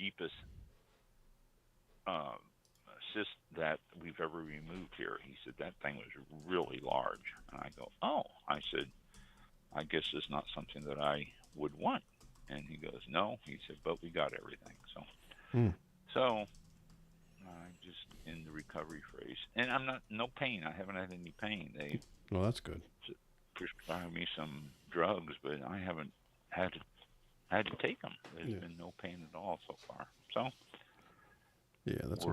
deepest cyst that we've ever removed here. He said that thing was really large. And I go, oh. I said, I guess it's not something that I would want. And he goes, no. He said, but we got everything. So I'm just in the recovery phase. And I'm not, no pain. I haven't had any pain. They Well, that's good. prescribed me some drugs, but I haven't had to take them. There's been no pain at all so far. So yeah, that's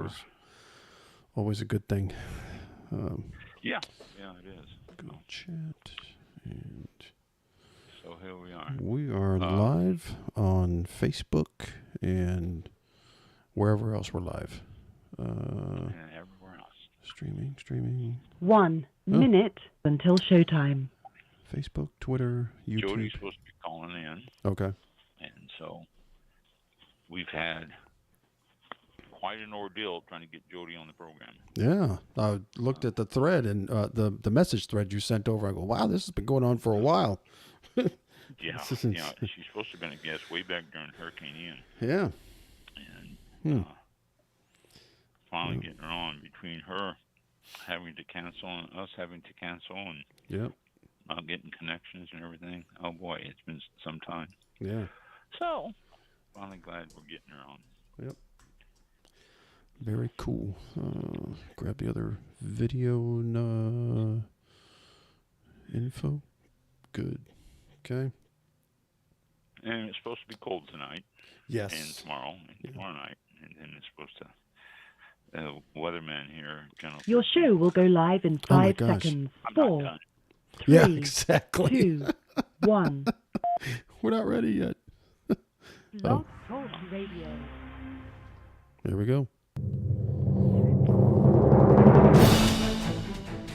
always a good thing. Yeah, it is. Go chat, and so here we are. We are live on Facebook and wherever else we're live. And everywhere else. Streaming. 1 minute until showtime. Facebook, Twitter, YouTube. Jodie's supposed to be calling in. Okay. And so we've had quite an ordeal trying to get Jodie on the program. Yeah. I looked at the thread and the message thread you sent over. I go, wow, this has been going on for a while. Yeah. She's supposed to have been a guest way back during Hurricane Ian. Yeah. And finally getting her on, between her having to cancel and us having to cancel and not getting connections and everything. Oh boy, it's been some time. Yeah. So finally glad we're getting her on. Yep. Very cool. Grab the other video info. Good. Okay. And it's supposed to be cold tonight. Yes. And tomorrow and tomorrow night. And then it's supposed to, the weatherman here. Your show will go live in 5 seconds. I'm 4, not done. 3, yeah, exactly. 2, 1. We're not ready yet. Blog Talk Radio. There we go.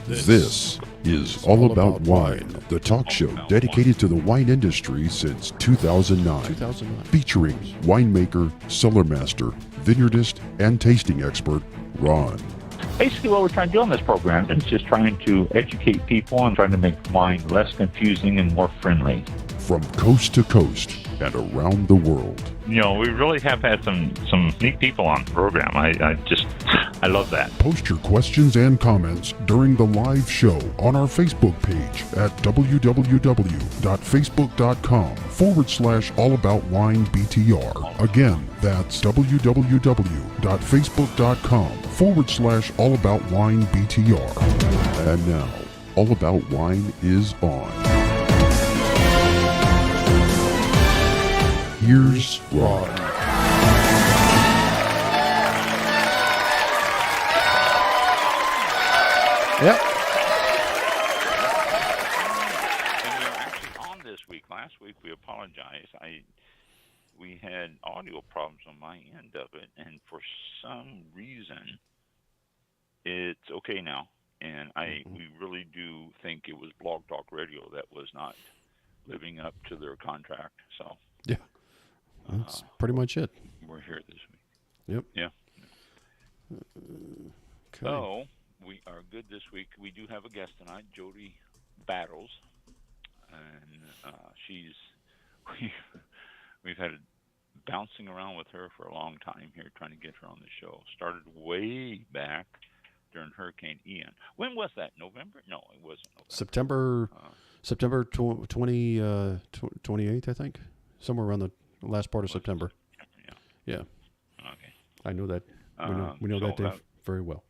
This is All About Wine, the talk show dedicated to the wine industry since 2009. Featuring winemaker, cellar master, vineyardist, and tasting expert, Ron. Basically, what we're trying to do on this program is just trying to educate people and trying to make wine less confusing and more friendly. From coast to coast and around the world. You know, we really have had some neat people on the program. I love that. Post your questions and comments during the live show on our Facebook page at www.facebook.com/allaboutwinebtr. Again, that's www.facebook.com/allaboutwinebtr. And now, All About Wine is on. Here's Ron. Yep. And we were actually on this week. Last week we apologized. We had audio problems on my end of it, and for some reason it's okay now. And we really do think it was Blog Talk Radio that was not living up to their contract. So yeah. That's pretty much it. We're here this week. Yep. Yeah. Okay. So we are good this week. We do have a guest tonight, Jodie Battles, and we've had bouncing around with her for a long time here, trying to get her on the show. Started way back during Hurricane Ian. When was that? November? No, it wasn't November. September 28th, I think. Somewhere around the last part of September. Yeah. Okay. I know that. We know that day very well.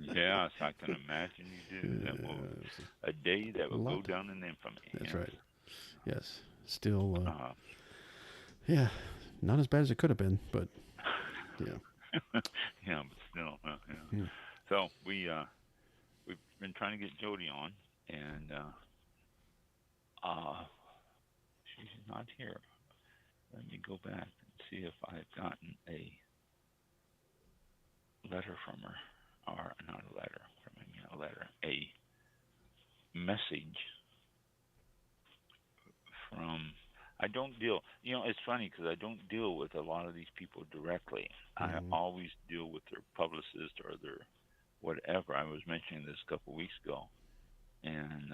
Yes, I can imagine you do. That was a day that will go down in infamy. That's right. Yes. Still, yeah, not as bad as it could have been, but yeah. Yeah, but still. Yeah. So we've been trying to get Jodie on, and she's not here. Let me go back and see if I've gotten a letter from her, or not a letter, a message from. I don't deal. It's funny because I don't deal with a lot of these people directly. I always deal with their publicist or their whatever. I was mentioning this a couple of weeks ago, and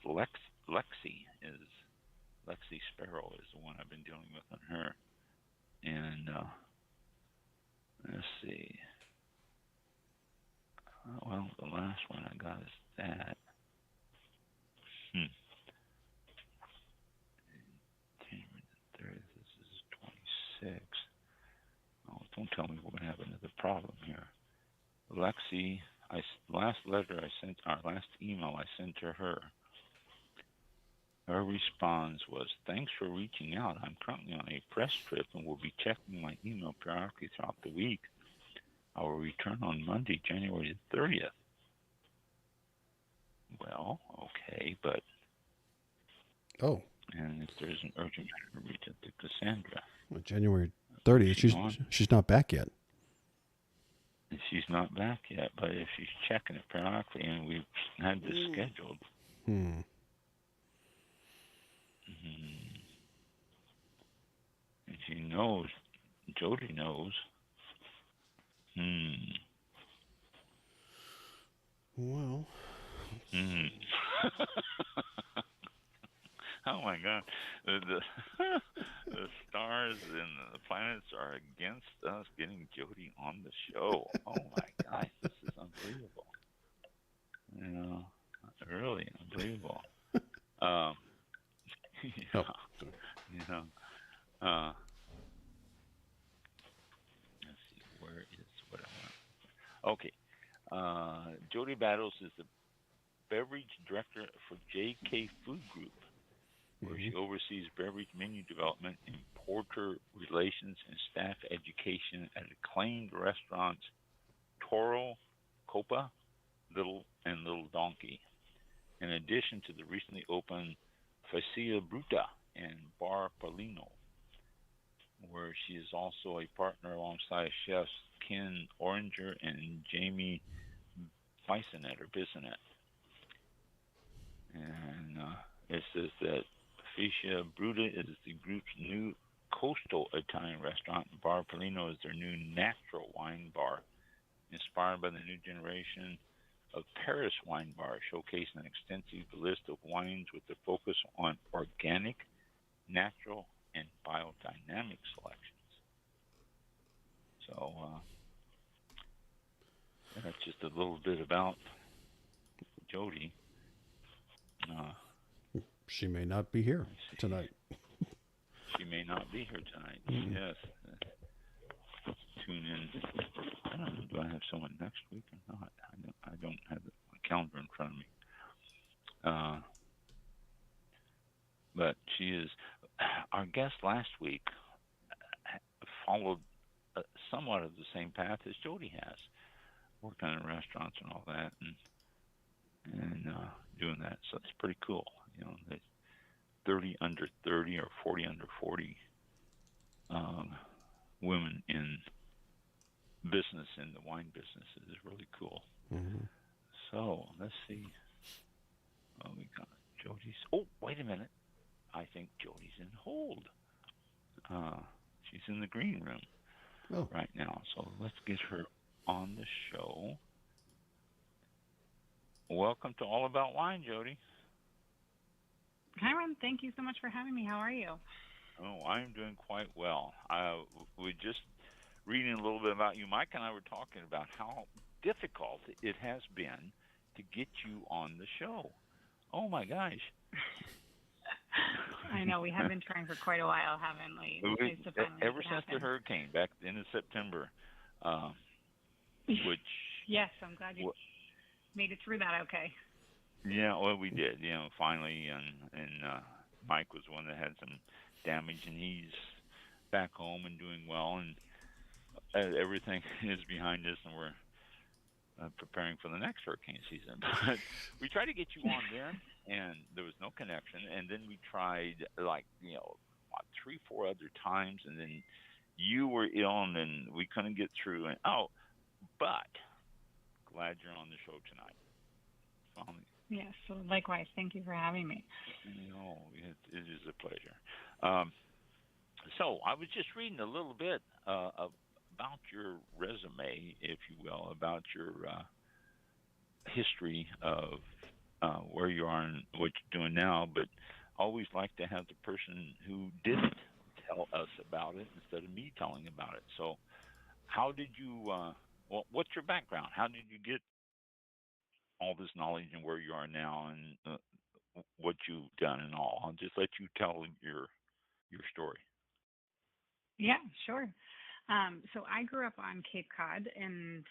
Lexi Sparrow is the one I've been dealing with on her, let's see. Well, the last one I got is that. January the 30th. This is 26. Oh, don't tell me we're going to have another problem here. Lexi, last email I sent to her. Her response was, "Thanks for reaching out. I'm currently on a press trip and will be checking my email periodically throughout the week. I will return on Monday, January the 30th. Well, okay, but... Oh. And if there's an urgent matter, reach out to Cassandra. Well, January 30th. She's not back yet. She's not back yet, but if she's checking it periodically, and we've had this scheduled. And she knows, Jodie knows. Well. Oh my God, the stars and the planets are against us getting Jodie on the show. Oh my gosh, this is unbelievable. You know, really unbelievable. You know, let's see, where is what I want? Okay, Jodie Battles is the beverage director for JK Food Group, where she oversees beverage menu development, importer relations, and staff education at acclaimed restaurants Toro, Copa, Little Donkey. In addition to the recently opened Faccia Bruta and Bar Paulino, where she is also a partner alongside chefs Ken Oringer and Jamie Bissonette. And it says that Faccia Bruta is the group's new coastal Italian restaurant. Bar Paulino is their new natural wine bar, inspired by the new generation of Paris wine bars, showcasing an extensive list of wines with a focus on organic, natural, and biodynamic selections. So that's just a little bit about Jodie. She may not be here tonight. She may not be here tonight. Yes. Tune in. I don't know. Do I have someone next week or not? I don't have my calendar in front of me. But she is. Our guest last week followed somewhat of the same path as Jodie has, working in restaurants and all that, and doing that. So it's pretty cool. You know, the 30 under 30 or 40 under 40 women in business, in the wine business, is really cool. So let's see. Oh, we got Jodie's. Oh, wait a minute. I think Jodie's in hold. She's in the green room right now. So let's get her on the show. Welcome to All About Wine, Jodie. Hi, Ron. Thank you so much for having me. How are you? Oh, I'm doing quite well. We're just reading a little bit about you. Mike and I were talking about how difficult it has been to get you on the show. Oh, my gosh. I know. We have been trying for quite a while, haven't we? Ever since the hurricane back in September, which... Yes, I'm glad you made it through that okay. Yeah, well, we did, finally, and Mike was the one that had some damage, and he's back home and doing well, and everything is behind us, and we're preparing for the next hurricane season. But we tried to get you on then, and there was no connection, and then we tried, 3-4 other times, and then you were ill, and then we couldn't get through, but glad you're on the show tonight. Finally. Yes, so likewise. Thank you for having me. No, it is a pleasure. So I was just reading a little bit about your resume, if you will, about your history of where you are and what you're doing now, but I always like to have the person who didn't tell us about it instead of me telling about it. So how did you? What's your background? How did you get all this knowledge and where you are now, and what you've done and all? I'll just let you tell your story. Yeah, sure. So I grew up on Cape Cod and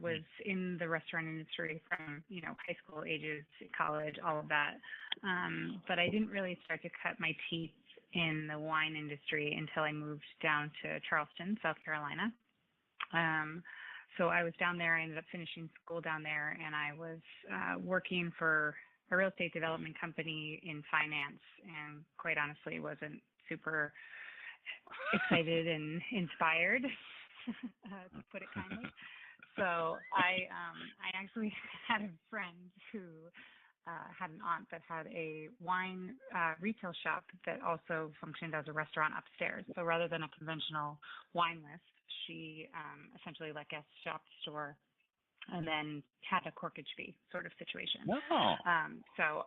was in the restaurant industry from, high school ages, college, all of that. But I didn't really start to cut my teeth in the wine industry until I moved down to Charleston, South Carolina. So I was down there. I ended up finishing school down there, and I was working for a real estate development company in finance, and quite honestly wasn't super excited and inspired, to put it kindly. So I actually had a friend who had an aunt that had a wine retail shop that also functioned as a restaurant upstairs. So rather than a conventional wine list, she essentially let guests shop the store and then had a corkage fee sort of situation. Wow. So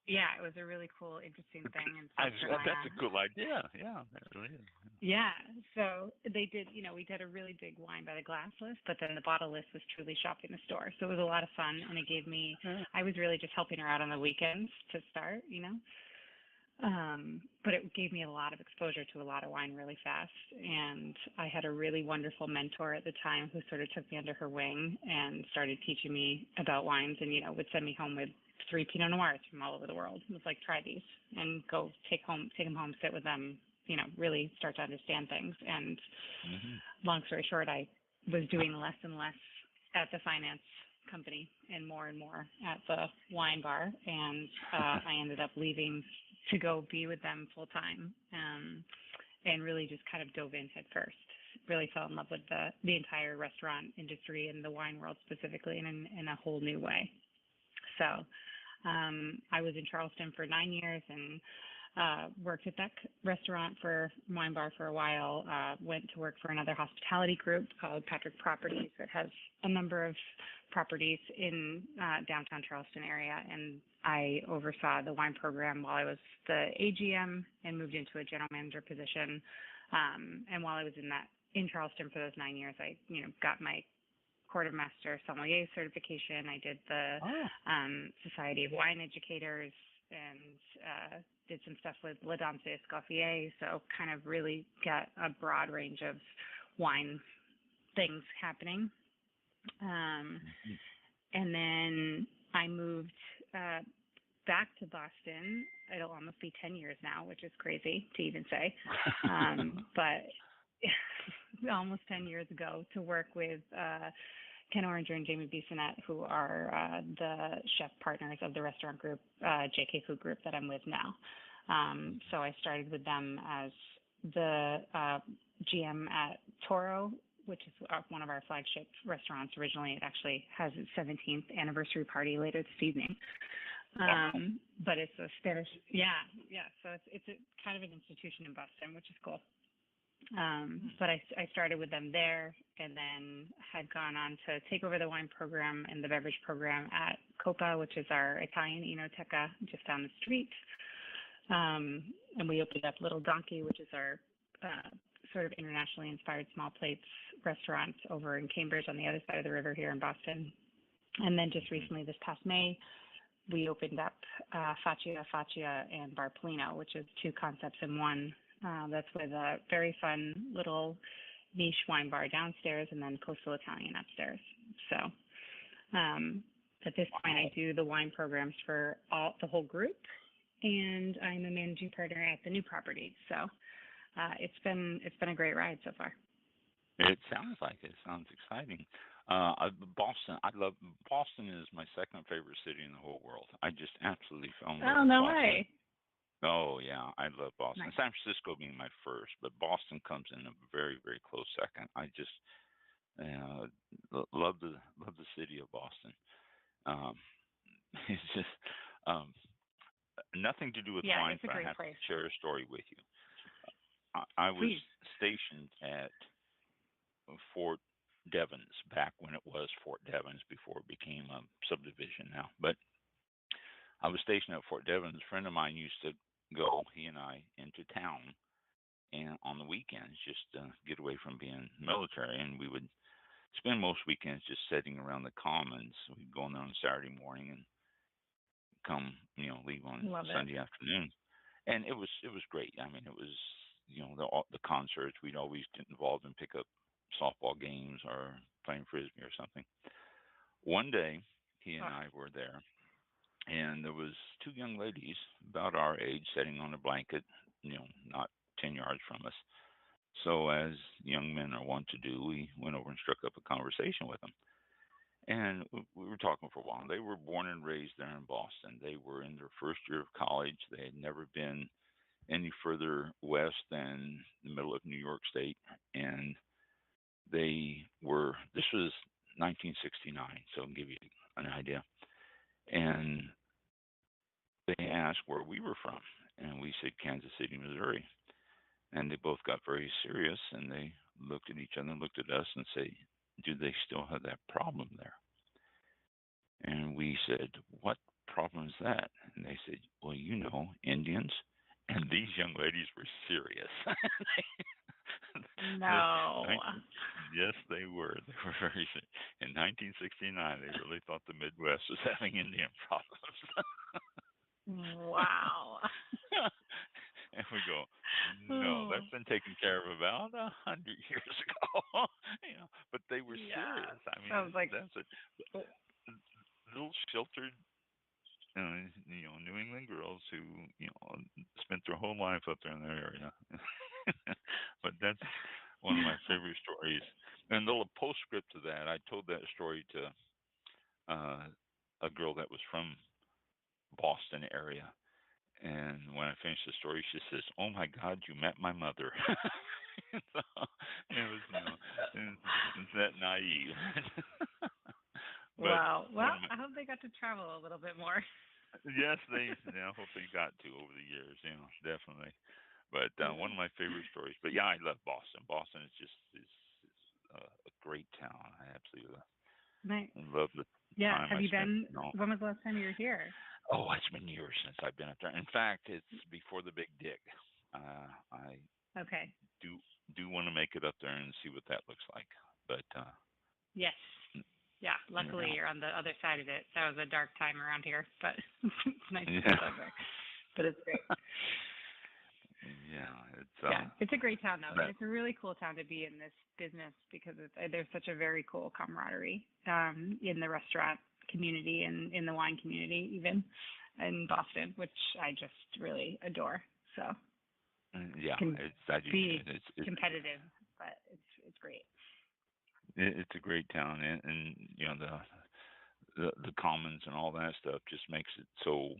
yeah, it was a really cool, interesting thing. And that's a cool idea. Yeah, that really is. Yeah. So they did, we did a really big wine by the glass list, but then the bottle list was truly shopping the store. So it was a lot of fun, and it gave me, I was really just helping her out on the weekends to start, but it gave me a lot of exposure to a lot of wine really fast. And I had a really wonderful mentor at the time who sort of took me under her wing and started teaching me about wines, and, would send me home with 3 Pinot Noirs from all over the world. It was like, try these and go take them home, sit with them, really start to understand things. And long story short, I was doing less and less at the finance company and more at the wine bar. And I ended up leaving to go be with them full time, and really just kind of dove in head first. Really fell in love with the entire restaurant industry and the wine world specifically in a whole new way. So I was in Charleston for 9 years and worked at that restaurant wine bar for a while. Went to work for another hospitality group called Patrick Properties that has a number of properties in downtown Charleston area. And I oversaw the wine program while I was the AGM and moved into a general manager position. And while I was in Charleston for those 9 years, I got my quartermaster sommelier certification. I did the Society of Wine Educators and did some stuff with La Danse Escoffier. So kind of really got a broad range of wine things happening. And then I moved back to Boston. It'll almost be 10 years now, which is crazy to even say. But almost 10 years ago to work with Ken Oranger and Jamie Bissonette, who are the chef partners of the restaurant group, JK Food Group, that I'm with now. So I started with them as the GM at Toro, which is one of our flagship restaurants originally. It actually has its 17th anniversary party later this evening. But it's a Spanish, yeah. So it's a kind of an institution in Boston, which is cool. But I started with them there, and then had gone on to take over the wine program and the beverage program at Copa, which is our Italian Enoteca just down the street. And we opened up Little Donkey, which is our sort of internationally inspired small plates restaurant over in Cambridge on the other side of the river here in Boston. And then just recently, this past May, we opened up Faccia and Bar Polino, which is 2 concepts in one. That's with a very fun little niche wine bar downstairs and then coastal Italian upstairs. So at this point, I do the wine programs for the whole group, and I'm a managing partner at the new property. So it's been a great ride so far. It sounds like it. It sounds exciting. Boston, Boston is my second favorite city in the whole world. I just absolutely fell in love with no Boston. way. Oh, yeah, I love Boston. Nice. San Francisco being my first, but Boston comes in a very, very close second. I just love the city of Boston. It's just nothing to do with wine, it's a but I great have place. to share a story with you. I was Please. stationed at Fort Devens back when it was Fort Devens before it became a subdivision now. But I was stationed at Fort Devens. A friend of mine used to go, he and I, into town and on the weekends just to get away from being military. And we would spend most weekends just sitting around the commons. We'd go in there on Saturday morning and come, leave on Love it. Sunday afternoon. And it was great. I mean, it was, the concerts. We'd always get involved and pick up softball games or playing frisbee or something. One day, he and I were there, and there was two young ladies about our age sitting on a blanket, not 10 yards from us. So as young men are wont to do, we went over and struck up a conversation with them. And we were talking for a while. They were born and raised there in Boston. They were in their first year of college. They had never been any further west than the middle of New York State. And this was 1969, so I'll give you an idea. And they asked where we were from. And we said Kansas City, Missouri. And they both got very serious, and they looked at each other and looked at us and said, do they still have that problem there? And we said, what problem is that? And they said, well, Indians. And these young ladies were serious. No. Yes, they were. They were very serious. In 1969, they really thought the Midwest was having Indian problems. Wow. And we go, no, that's been taken care of about 100 years ago. But they were serious. I mean, sounds like that's a little sheltered, New England girls who, spent their whole life up there in that area. But that's one of my favorite stories. And a little postscript to that, I told that story to a girl that was from Boston area. And when I finished the story, she says, oh, my God, you met my mother. So it was, it's that naive. Wow. Well, I hope they got to travel a little bit more. Yes, I hope they got to over the years, definitely. But one of my favorite stories. But, yeah, I love Boston. Boston is just a great town. I absolutely love the time. Have you been? When was the last time you were here? Oh, it's been years since I've been up there. In fact, it's before the big dig. I do want to make it up there and see what that looks like. But yes, yeah. Luckily, you're on the other side of it. That was a dark time around here, but it's nice to be over. But it's great. It's a great town though. It's a really cool town to be in this business because there's such a very cool camaraderie in the restaurant community and in the wine community, even in Boston, which I just really adore. So it's competitive, but it's great. It's a great town, and the commons and all that stuff just makes it so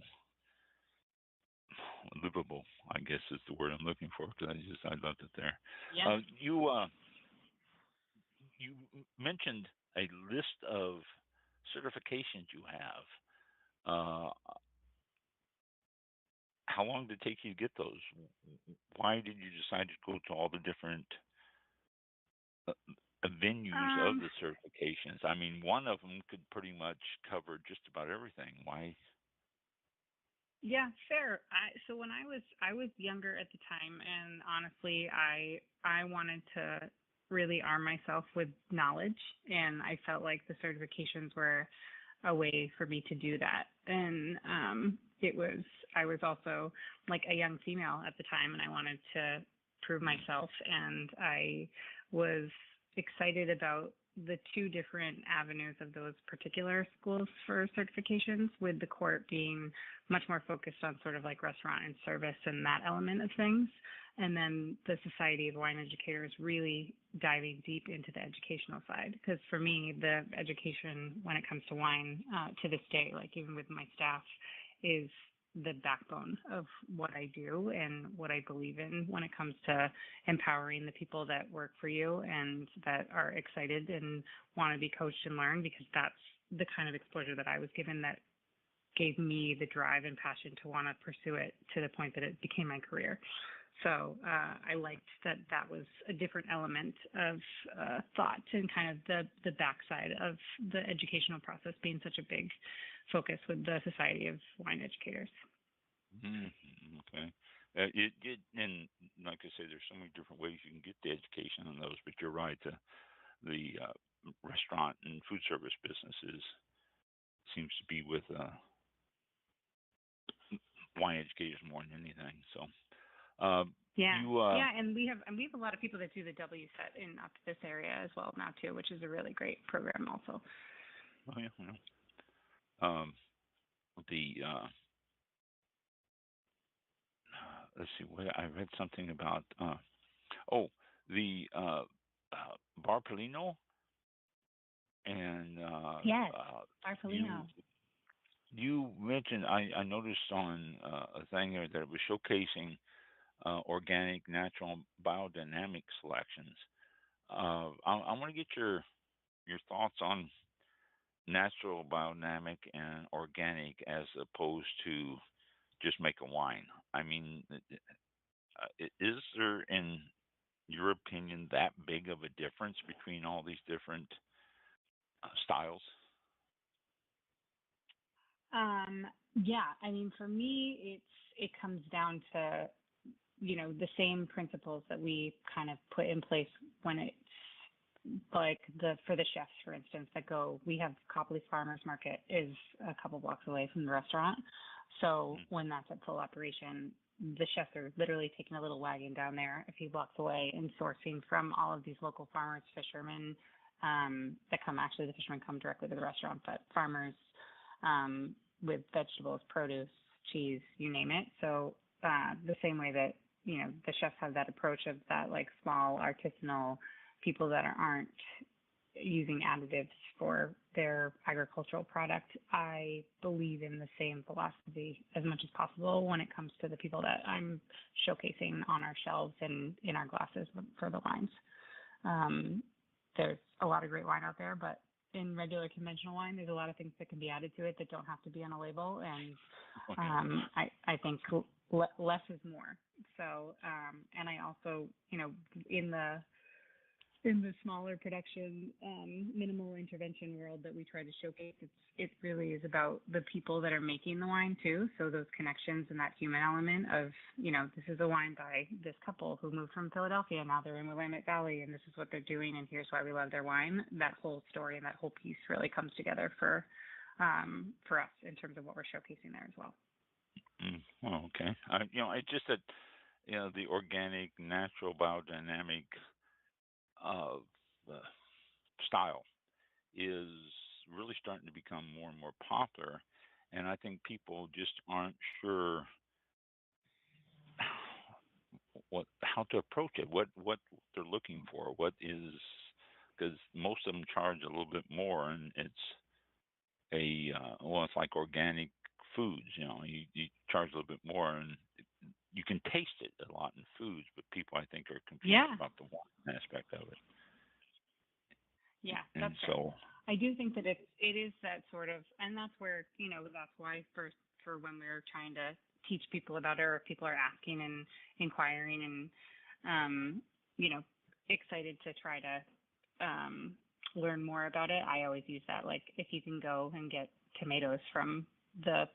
livable, I guess is the word I'm looking for, because I loved it there. Yeah. You mentioned a list of certifications you have. How long did it take you to get those? Why did you decide to go to all the different venues of the certifications? I mean, one of them could pretty much cover just about everything. Why? Yeah, fair. So when I was younger at the time, and honestly, I wanted to really arm myself with knowledge, and I felt like the certifications were a way for me to do that. And I was also like a young female at the time, and I wanted to prove myself, and I was excited about the two different avenues of those particular schools for certifications, with the court being much more focused on sort of like restaurant and service and that element of things. And then the Society of Wine Educators really diving deep into the educational side. Because for me, the education when it comes to wine to this day, like even with my staff, is the backbone of what I do and what I believe in when it comes to empowering the people that work for you and that are excited and want to be coached and learn, because that's the kind of exposure that I was given that gave me the drive and passion to want to pursue it to the point that it became my career. So I liked that was a different element of thought and kind of the backside of the educational process being such a big focus with the Society of Wine Educators. Okay. And like I say, there's so many different ways you can get the education on those. But you're right, the restaurant and food service businesses seems to be with wine educators more than anything. So, Yeah, you, yeah, and we have a lot of people that do the W set in up this area as well now too, which is a really great program also. oh yeah, the let's see, what I read something about. The Bar Polino and Yes, you Arpolino. you mentioned I noticed on a thing there that it was showcasing organic, natural, biodynamic selections. I want to get your thoughts on natural, biodynamic, and organic as opposed to just make a wine. I mean, is there, in your opinion, that big of a difference between all these different styles? Yeah, I mean, for me, it comes down to, the same principles that we kind of put in place when it's like for the chefs, for instance, we have Copley Farmers Market is a couple blocks away from the restaurant. So when that's at full operation, the chefs are literally taking a little wagon down there a few blocks away and sourcing from all of these local farmers, fishermen, the fishermen come directly to the restaurant, but farmers, with vegetables, produce, cheese, you name it. So, the same way that, the chefs have that approach of that like small artisanal people that aren't using additives for their agricultural product, I believe in the same philosophy as much as possible when it comes to the people that I'm showcasing on our shelves and in our glasses for the wines. There's a lot of great wine out there, but in regular conventional wine, there's a lot of things that can be added to it that don't have to be on a label. And I think less is more. So, and I also, in the smaller production, minimal intervention world that we try to showcase, it really is about the people that are making the wine too. So those connections and that human element of, this is a wine by this couple who moved from Philadelphia. Now they're in Willamette Valley and this is what they're doing. And here's why we love their wine. That whole story and that whole piece really comes together for us in terms of what we're showcasing there as well. Well, okay. It's just that, the organic, natural, biodynamic style is really starting to become more and more popular, and I think people just aren't sure how to approach it, what they're looking for, because most of them charge a little bit more, and it's it's like organic foods, you charge a little bit more, and you can taste it a lot in foods, but people I think are confused about the wine aspect of it. Yeah, that's so right. I do think that it is that sort of, and that's where, that's why for when we're trying to teach people about it, or if people are asking and inquiring and, excited to try to learn more about it, I always use that. Like, if you can go and get tomatoes from the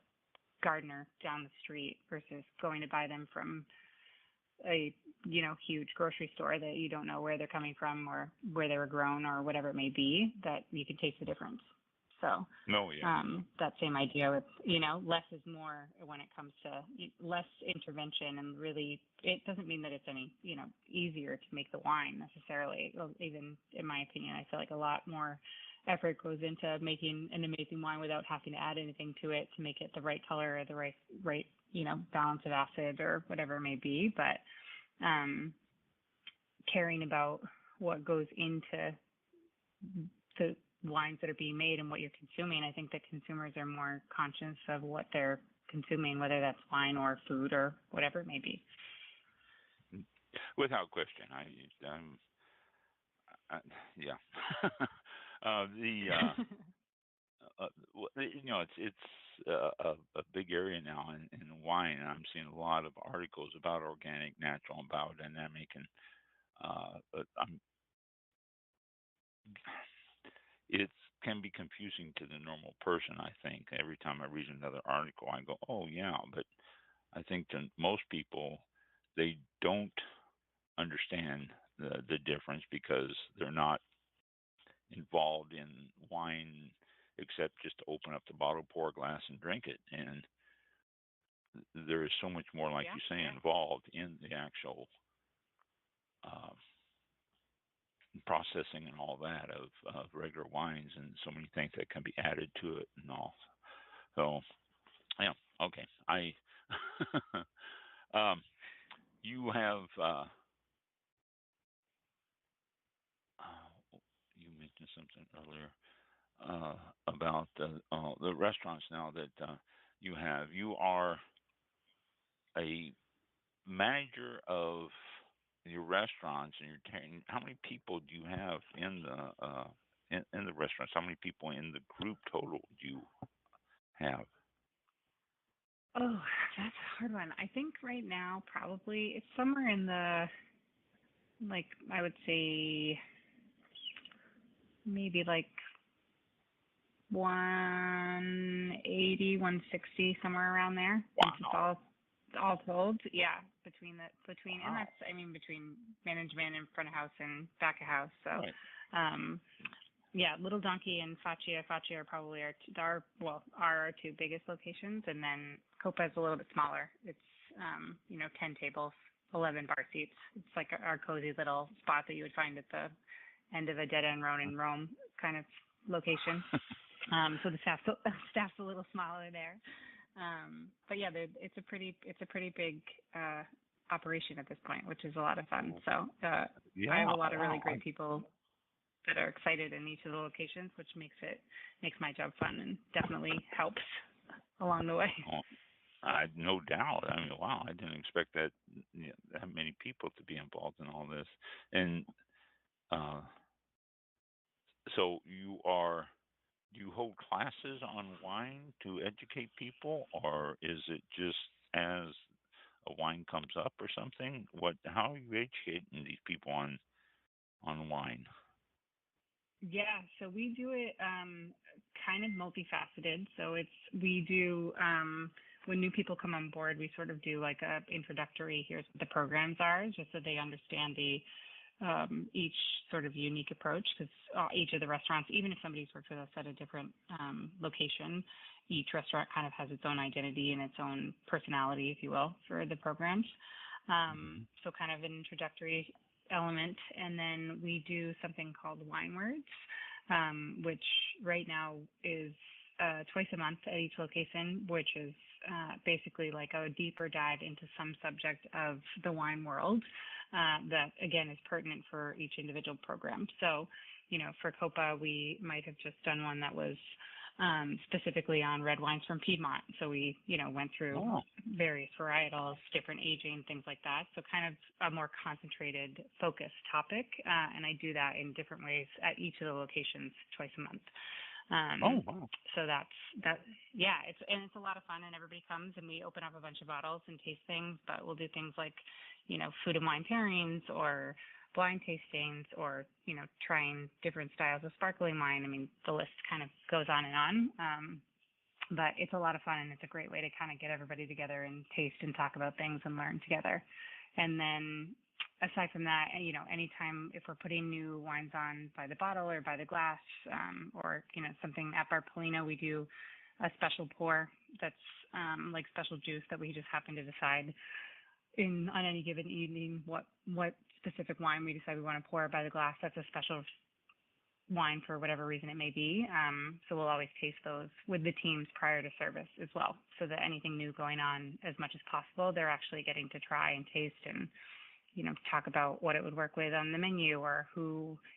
gardener down the street versus going to buy them from a huge grocery store that you don't know where they're coming from or where they were grown or whatever it may be, that you can taste the difference. So that same idea with less is more when it comes to less intervention, and really it doesn't mean that it's any easier to make the wine necessarily. Even in my opinion, I feel like a lot more effort goes into making an amazing wine without having to add anything to it to make it the right color or the right balance of acid or whatever it may be. But caring about what goes into the wines that are being made and what you're consuming, I think that consumers are more conscious of what they're consuming, whether that's wine or food or whatever it may be. Without question, it's a big area now in wine, and I'm seeing a lot of articles about organic, natural, and biodynamic, and it can be confusing to the normal person. I think every time I read another article, I go, "Oh yeah," but I think to most people, they don't understand the difference because they're not involved in wine except just to open up the bottle, pour a glass, and drink it. And there is so much more, like you say, involved in the actual uh, processing and all that of regular wines, and so many things that can be added to it and all. So, yeah, okay. You have you mentioned something earlier about the restaurants now that you have. You are a manager of your restaurants, and how many people do you have in the restaurants? How many people in the group total do you have? Oh, that's a hard one. I think right now probably it's somewhere in the, like, I would say maybe like 180, 160, somewhere around there. Wow. It's all told. Yeah, between Wow. and that's, I mean, between management and front of house and back of house. So, Right. yeah, Little Donkey and Faccia. Faccia are probably our two biggest locations, and then Copa is a little bit smaller. It's 10 tables, 11 bar seats. It's like our cozy little spot that you would find at the end of a dead end road in Rome kind of location. So the staff's a little smaller there. But yeah, it's a pretty big operation at this point, which is a lot of fun. So Yeah, I have a lot of really great people that are excited in each of the locations, which makes my job fun and definitely helps along the way. No doubt. I mean, wow, I didn't expect that many people to be involved in all this. And so do you hold classes on wine to educate people, or is it just as a wine comes up or something? How are you educating these people on wine? Yeah, so we do it kind of multifaceted. So we do when new people come on board, we sort of do like a introductory, here's what the programs are, just so they understand the each sort of unique approach, because each of the restaurants, even if somebody's worked with us at a different location, each restaurant kind of has its own identity and its own personality, if you will, for the programs. So kind of an introductory element. And then we do something called Wine Words, which right now is twice a month at each location, which is basically like a deeper dive into some subject of the wine world that, again, is pertinent for each individual program. So, for Copa, we might have just done one that was specifically on red wines from Piedmont. So we, went through various varietals, different aging, things like that. So kind of a more concentrated, focused topic. And I do that in different ways at each of the locations twice a month. Wow. So that's yeah, it's a lot of fun, and everybody comes and we open up a bunch of bottles and taste things, but we'll do things like, food and wine pairings or blind tastings or, trying different styles of sparkling wine. I mean, the list kind of goes on and on. But it's a lot of fun, and it's a great way to kind of get everybody together and taste and talk about things and learn together. And then aside from that, anytime if we're putting new wines on by the bottle or by the glass, or, something at Barpolino, we do a special pour that's like special juice that we just happen to decide on any given evening what specific wine we decide we want to pour by the glass. That's a special wine for whatever reason it may be. So we'll always taste those with the teams prior to service as well, so that anything new going on, as much as possible, they're actually getting to try and taste and, talk about what it would work with on the menu, or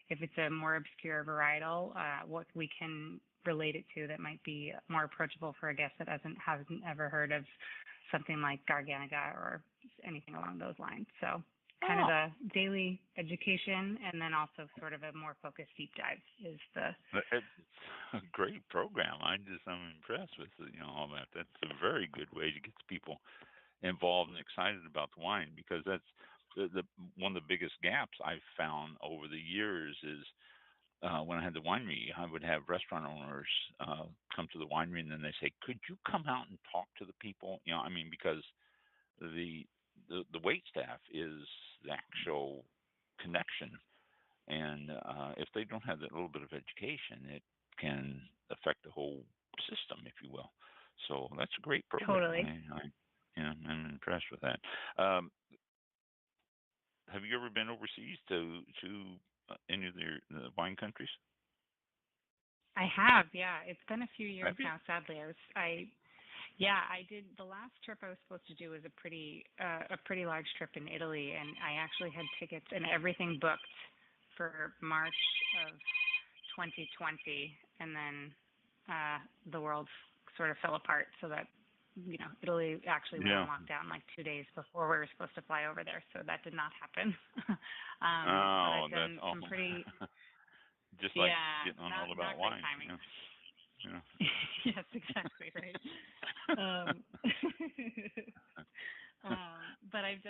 if it's a more obscure varietal, what we can relate it to that might be more approachable for a guest that hasn't ever heard of something like Garganega or anything along those lines. So kind of a daily education, and then also sort of a more focused deep dive is the. It's a great program. I'm impressed with all that. That's a very good way to get people involved and excited about the wine, because that's the one of the biggest gaps I've found over the years is when I had the winery, I would have restaurant owners come to the winery, and then they say, "Could you come out and talk to the people?" Because the wait staff is the actual connection, and if they don't have that little bit of education, it can affect the whole system, if you will. So that's a great program. Totally. I'm impressed with that. Have you ever been overseas to any of the wine countries? I have, yeah. It's been a few years Have you? now. Sadly, I did. The last trip I was supposed to do was a pretty large trip in Italy, and I actually had tickets and everything booked for March of 2020, and then the world sort of fell apart. So that Italy actually went on lockdown like 2 days before we were supposed to fly over there. So that did not happen. But I've done some pretty. Just like getting on not, all about not wine. Timing. Yeah. Yes, exactly right. But I've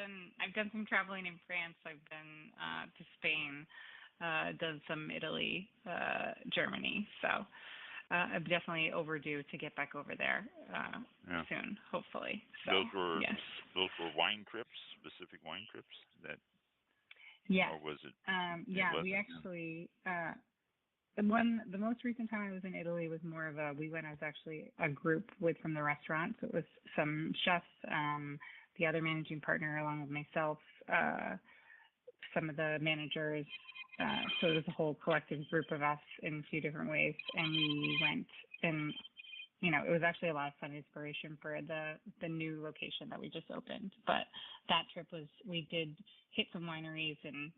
done some traveling in France. I've been to Spain, done some Italy, Germany. So I'm definitely overdue to get back over there soon, hopefully. So those were wine trips, specific wine trips that. Yes. Or was it? We actually. The most recent time I was in Italy was more of we went as actually a group from the restaurant. So it was some chefs, the other managing partner along with myself, some of the managers. So it was a whole collective group of us in a few different ways. And we went and, it was actually a lot of fun inspiration for the new location that we just opened. But that trip we did hit some wineries and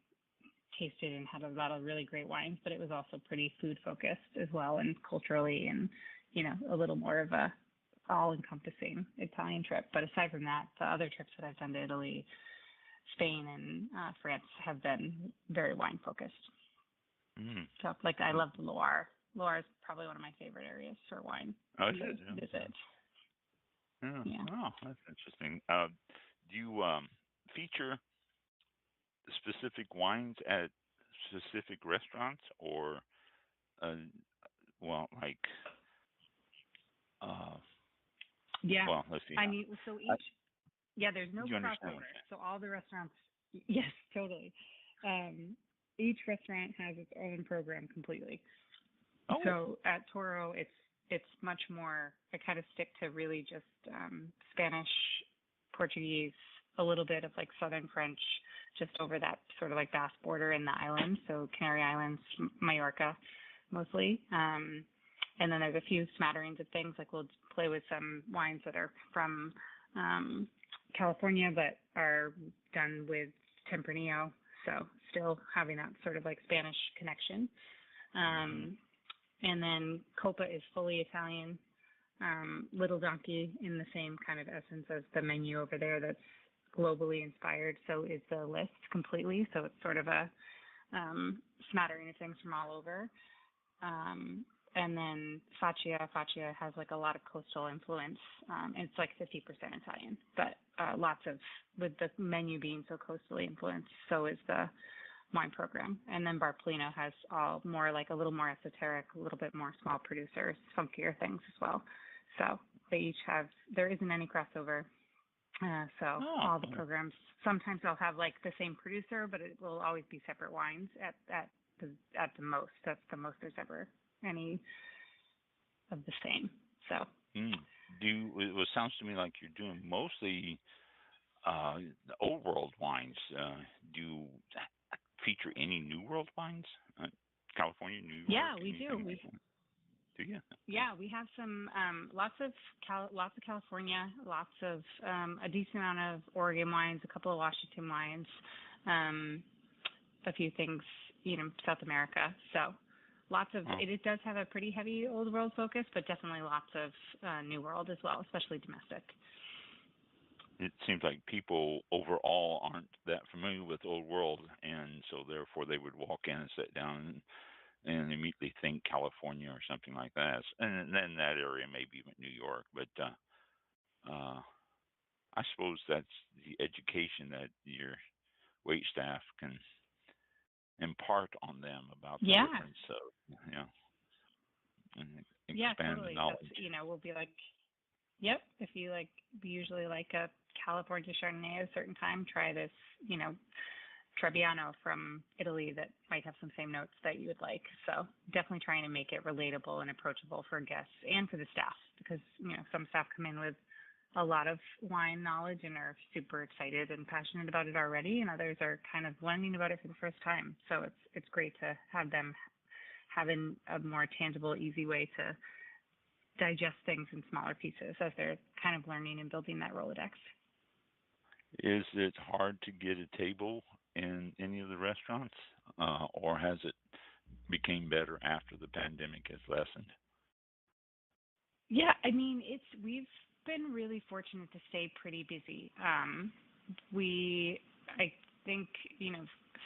tasted and had a lot of really great wines, but it was also pretty food focused as well, and culturally, and a little more of a all encompassing Italian trip. But aside from that, the other trips that I've done to Italy, Spain, and France have been very wine focused. So I love the Loire. Loire is probably one of my favorite areas for wine to visit. Yeah. Oh, that's interesting. Do you feature specific wines at specific restaurants, or well, let's see. I mean, so there's no crossover. So all the restaurants, yes, totally. Each restaurant has its own program completely. Oh. So at Toro, it's much more. I kind of stick to really just Spanish, Portuguese, a little bit of Southern French, just over that sort of Basque border in the islands. So Canary Islands, Mallorca, mostly. And then there's a few smatterings of things. We'll play with some wines that are from California, but are done with Tempranillo. So still having that sort of Spanish connection. And then Copa is fully Italian. Little Donkey in the same kind of essence as the menu over there that's globally inspired. So is the list completely. So it's sort of a smattering of things from all over. And then Faccia has a lot of coastal influence. It's 50% Italian, but lots of, with the menu being so coastally influenced, so is the wine program. And then Bar Polino has all more a little more esoteric, a little bit more small producers, funkier things as well. So they each there isn't any crossover. All the programs, sometimes they'll have the same producer, but it will always be separate wines at the most. That's the most there's ever any of the same. So it sounds to me like you're doing mostly the old world wines. Do you feature any new world wines? California, New York? Yeah, we do. Do you? Yeah, we have some lots of California, lots of a decent amount of Oregon wines, a couple of Washington wines, a few things, South America. So lots of it does have a pretty heavy old world focus, but definitely lots of new world as well, especially domestic. It seems like people overall aren't that familiar with old world, and so therefore they would walk in and sit down and immediately think California or something like that. And then that area, maybe even New York. But I suppose that's the education that your wait staff can impart on them about the difference. So, and expand totally. the knowledge. That's, we'll be yep, if you we usually a California Chardonnay at a certain time, try this, Trebbiano from Italy that might have some same notes that you would like. So definitely trying to make it relatable and approachable for guests and for the staff, because some staff come in with a lot of wine knowledge and are super excited and passionate about it already, and others are kind of learning about it for the first time. So it's great to have them having a more tangible, easy way to digest things in smaller pieces as they're kind of learning and building that Rolodex. Is it hard to get a table in any of the restaurants, or has it became better after the pandemic has lessened? Yeah, I mean, we've been really fortunate to stay pretty busy. I think,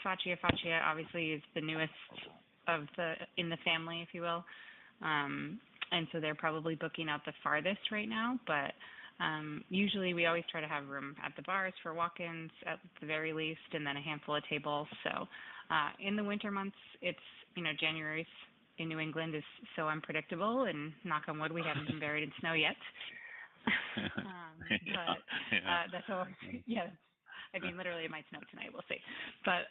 Faccia obviously is the newest in the family, if you will. And so they're probably booking out the farthest right now, but usually we always try to have room at the bars for walk-ins at the very least, and then a handful of tables. So in the winter months, it's, January's in New England is so unpredictable, and knock on wood, we haven't been buried in snow yet. But that's all. Yeah, I mean, literally, it might snow tonight. We'll see. But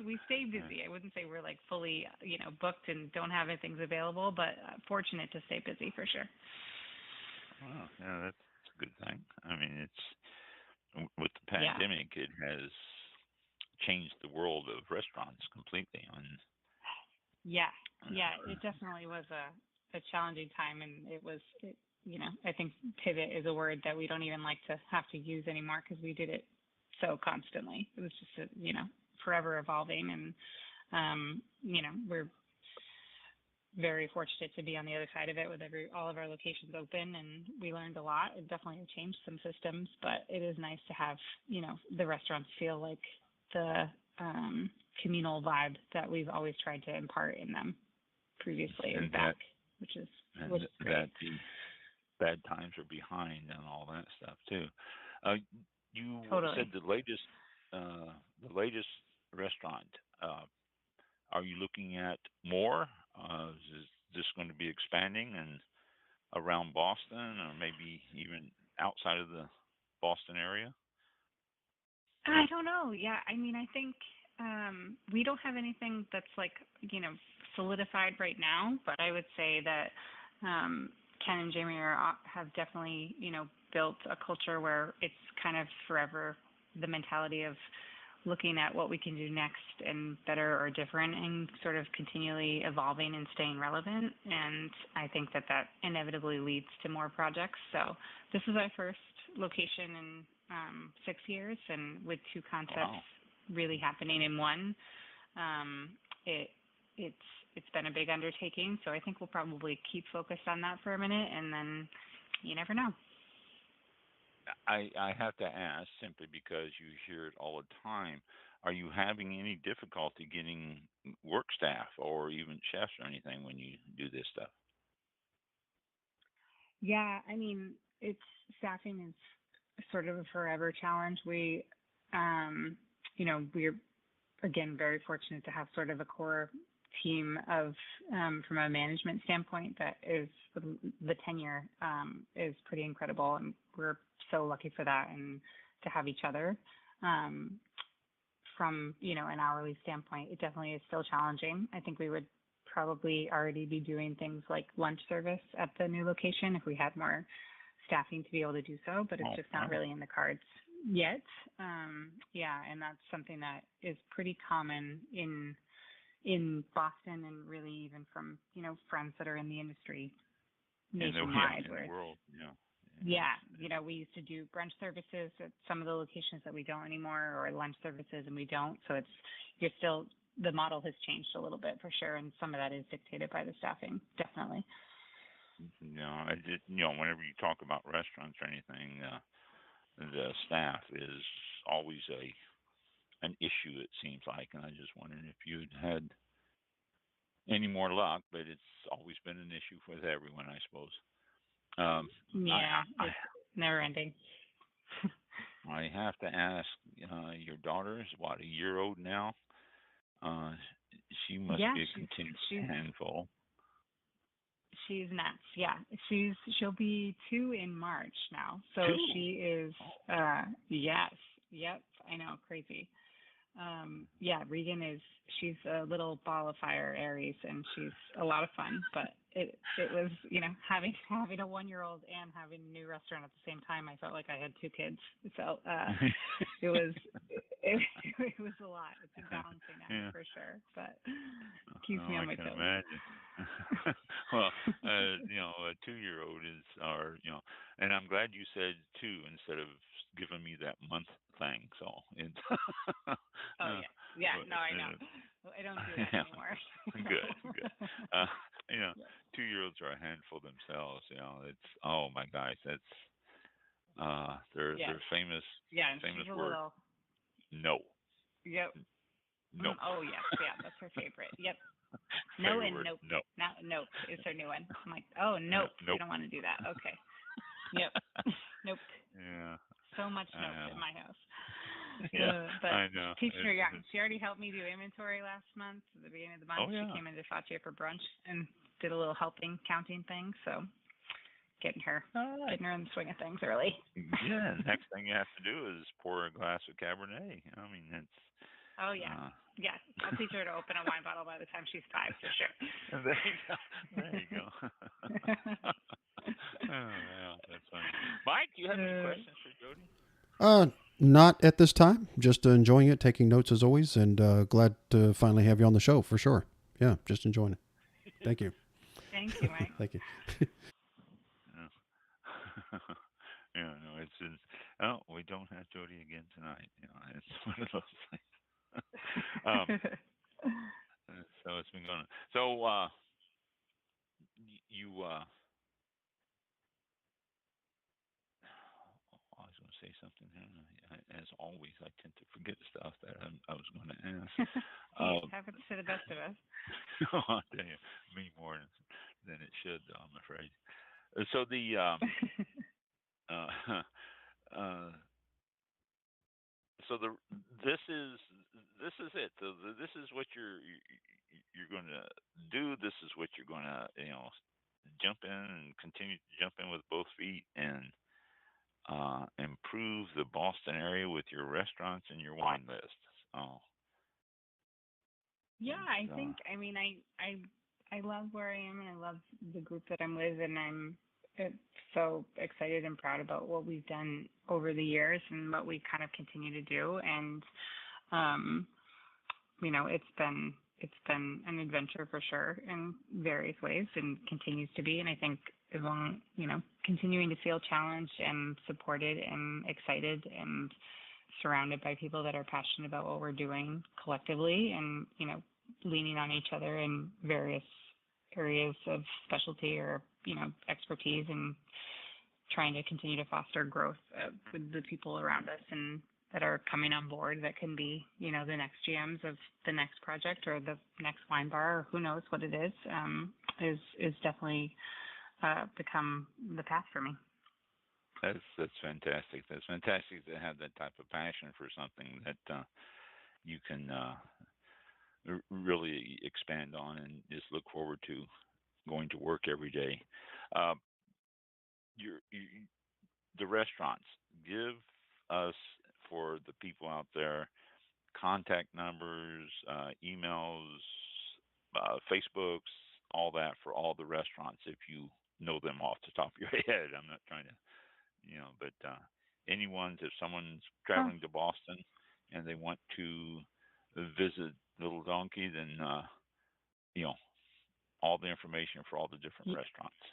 we stay busy. I wouldn't say we're like fully, booked and don't have any things available, but fortunate to stay busy for sure. Well, yeah, that's a good thing. I mean, it's with the pandemic, it has changed the world of restaurants completely. It definitely was a challenging time, and I think pivot is a word that we don't even like to have to use anymore because we did it so constantly. It was just forever evolving, and we're very fortunate to be on the other side of it with all of our locations open, and we learned a lot. It definitely changed some systems, but it is nice to have the restaurants feel like the communal vibe that we've always tried to impart in them previously and back, which is great. That the bad times are behind and all that stuff too. You Totally. said the latest restaurant. Are you looking at more? Is this going to be expanding and around Boston, or maybe even outside of the Boston area? I don't know. Yeah, I mean, I think we don't have anything that's solidified right now, but I would say that Ken and Jamie have definitely, built a culture where it's kind of forever the mentality of looking at what we can do next and better or different, and sort of continually evolving and staying relevant. And I think that inevitably leads to more projects. So this is our first location in 6 years, and with two concepts really happening in one, it's been a big undertaking. So I think we'll probably keep focused on that for a minute, and then you never know. I have to ask simply because you hear it all the time. Are you having any difficulty getting work staff or even chefs or anything when you do this stuff? Yeah, I mean, staffing is sort of a forever challenge. We're again very fortunate to have sort of a core team of from a management standpoint that is the tenure is pretty incredible, and we're so lucky for that and to have each other. From an hourly standpoint, it definitely is still challenging. I think we would probably already be doing things like lunch service at the new location if we had more staffing to be able to do so, but it's just not really in the cards yet. And that's something that is pretty common in Boston, and really even from friends that are in the industry nationwide. In the world, we used to do brunch services at some of the locations that we don't anymore, or lunch services, and we don't. So the model has changed a little bit for sure, and some of that is dictated by the staffing, definitely. Whenever you talk about restaurants or anything, the staff is always an issue, it seems like, and I was just wondering if you'd had any more luck, but it's always been an issue with everyone, I suppose. It's never ending. I have to ask, your daughter is a year old now? She must be a continued handful. She's nuts. Yeah, she'll be 2 in March now. So 2? she is. Yes. Yep. I know. Crazy. Yeah, Regan she's a little ball of fire, Aries, and she's a lot of fun. But it was, having a 1-year-old and having a new restaurant at the same time. I felt like I had 2 kids. So it was it was a lot. It's a balancing act for sure, but it keeps me on my toes. I can imagine. Well, a 2-year-old is and I'm glad you said 2 instead of giving me that month thing. So it's. Oh yeah. No, I know. I don't do that anymore. Good. 2-year-olds are a handful themselves. It's my gosh, that's they're famous. Yeah, and famous she's a word. little. No. Yep. Nope. Oh yes, that's her favorite. Yep. No and word. nope. Nope. Not nope is her new one. I'm like, oh nope. We don't want to do that. Okay. Yep. Nope. Yeah. So much nope in my house. Yeah, but I know. teaching her young. She already helped me do inventory last month at the beginning of the month. Oh, yeah. She came into Fatih for brunch and did a little counting thing. So getting her in the swing of things early. Yeah. Next thing you have to do is pour a glass of Cabernet. I mean, it's. Oh yeah. Yeah, I'll teach her to open a wine bottle by the time she's 5 for sure. There you go. Oh, yeah, that's funny. Mike, do you have any questions for Jodie? Not at this time. Just enjoying it, taking notes as always, and glad to finally have you on the show for sure. Yeah, just enjoying it. Thank you. Thank you, Mike. Thank you. No, we don't have Jodie again tonight. It's one of those things. So it's been going on. So you I was going to say something here. As always, I tend to forget stuff that I was going to ask. It happens to the best of us. I'll tell you, me more than it should, though, I'm afraid. So this is it. So this is what you're going to do. This is what you're going to jump in and continue to jump in with both feet and improve the Boston area with your restaurants and your wine list. Oh. Yeah, I think. I mean, I love where I am, and I love the group that I'm with, and I'm so excited and proud about what we've done over the years and what we kind of continue to do. And it's been an adventure for sure in various ways, and continues to be. And I think as long continuing to feel challenged and supported and excited and surrounded by people that are passionate about what we're doing collectively, and leaning on each other in various areas of specialty or expertise, and trying to continue to foster growth with the people around us and that are coming on board that can be the next GMs of the next project or the next wine bar, or who knows what it is definitely become the path for me. That's fantastic. That's fantastic to have that type of passion for something that you can really expand on and just look forward to going to work every day. The restaurants, give us, for the people out there, contact numbers, emails, Facebooks, all that for all the restaurants if you know them off the top of your head. I'm not trying to, but if someone's traveling to Boston and they want to visit Little Donkey, then all the information for all the different restaurants.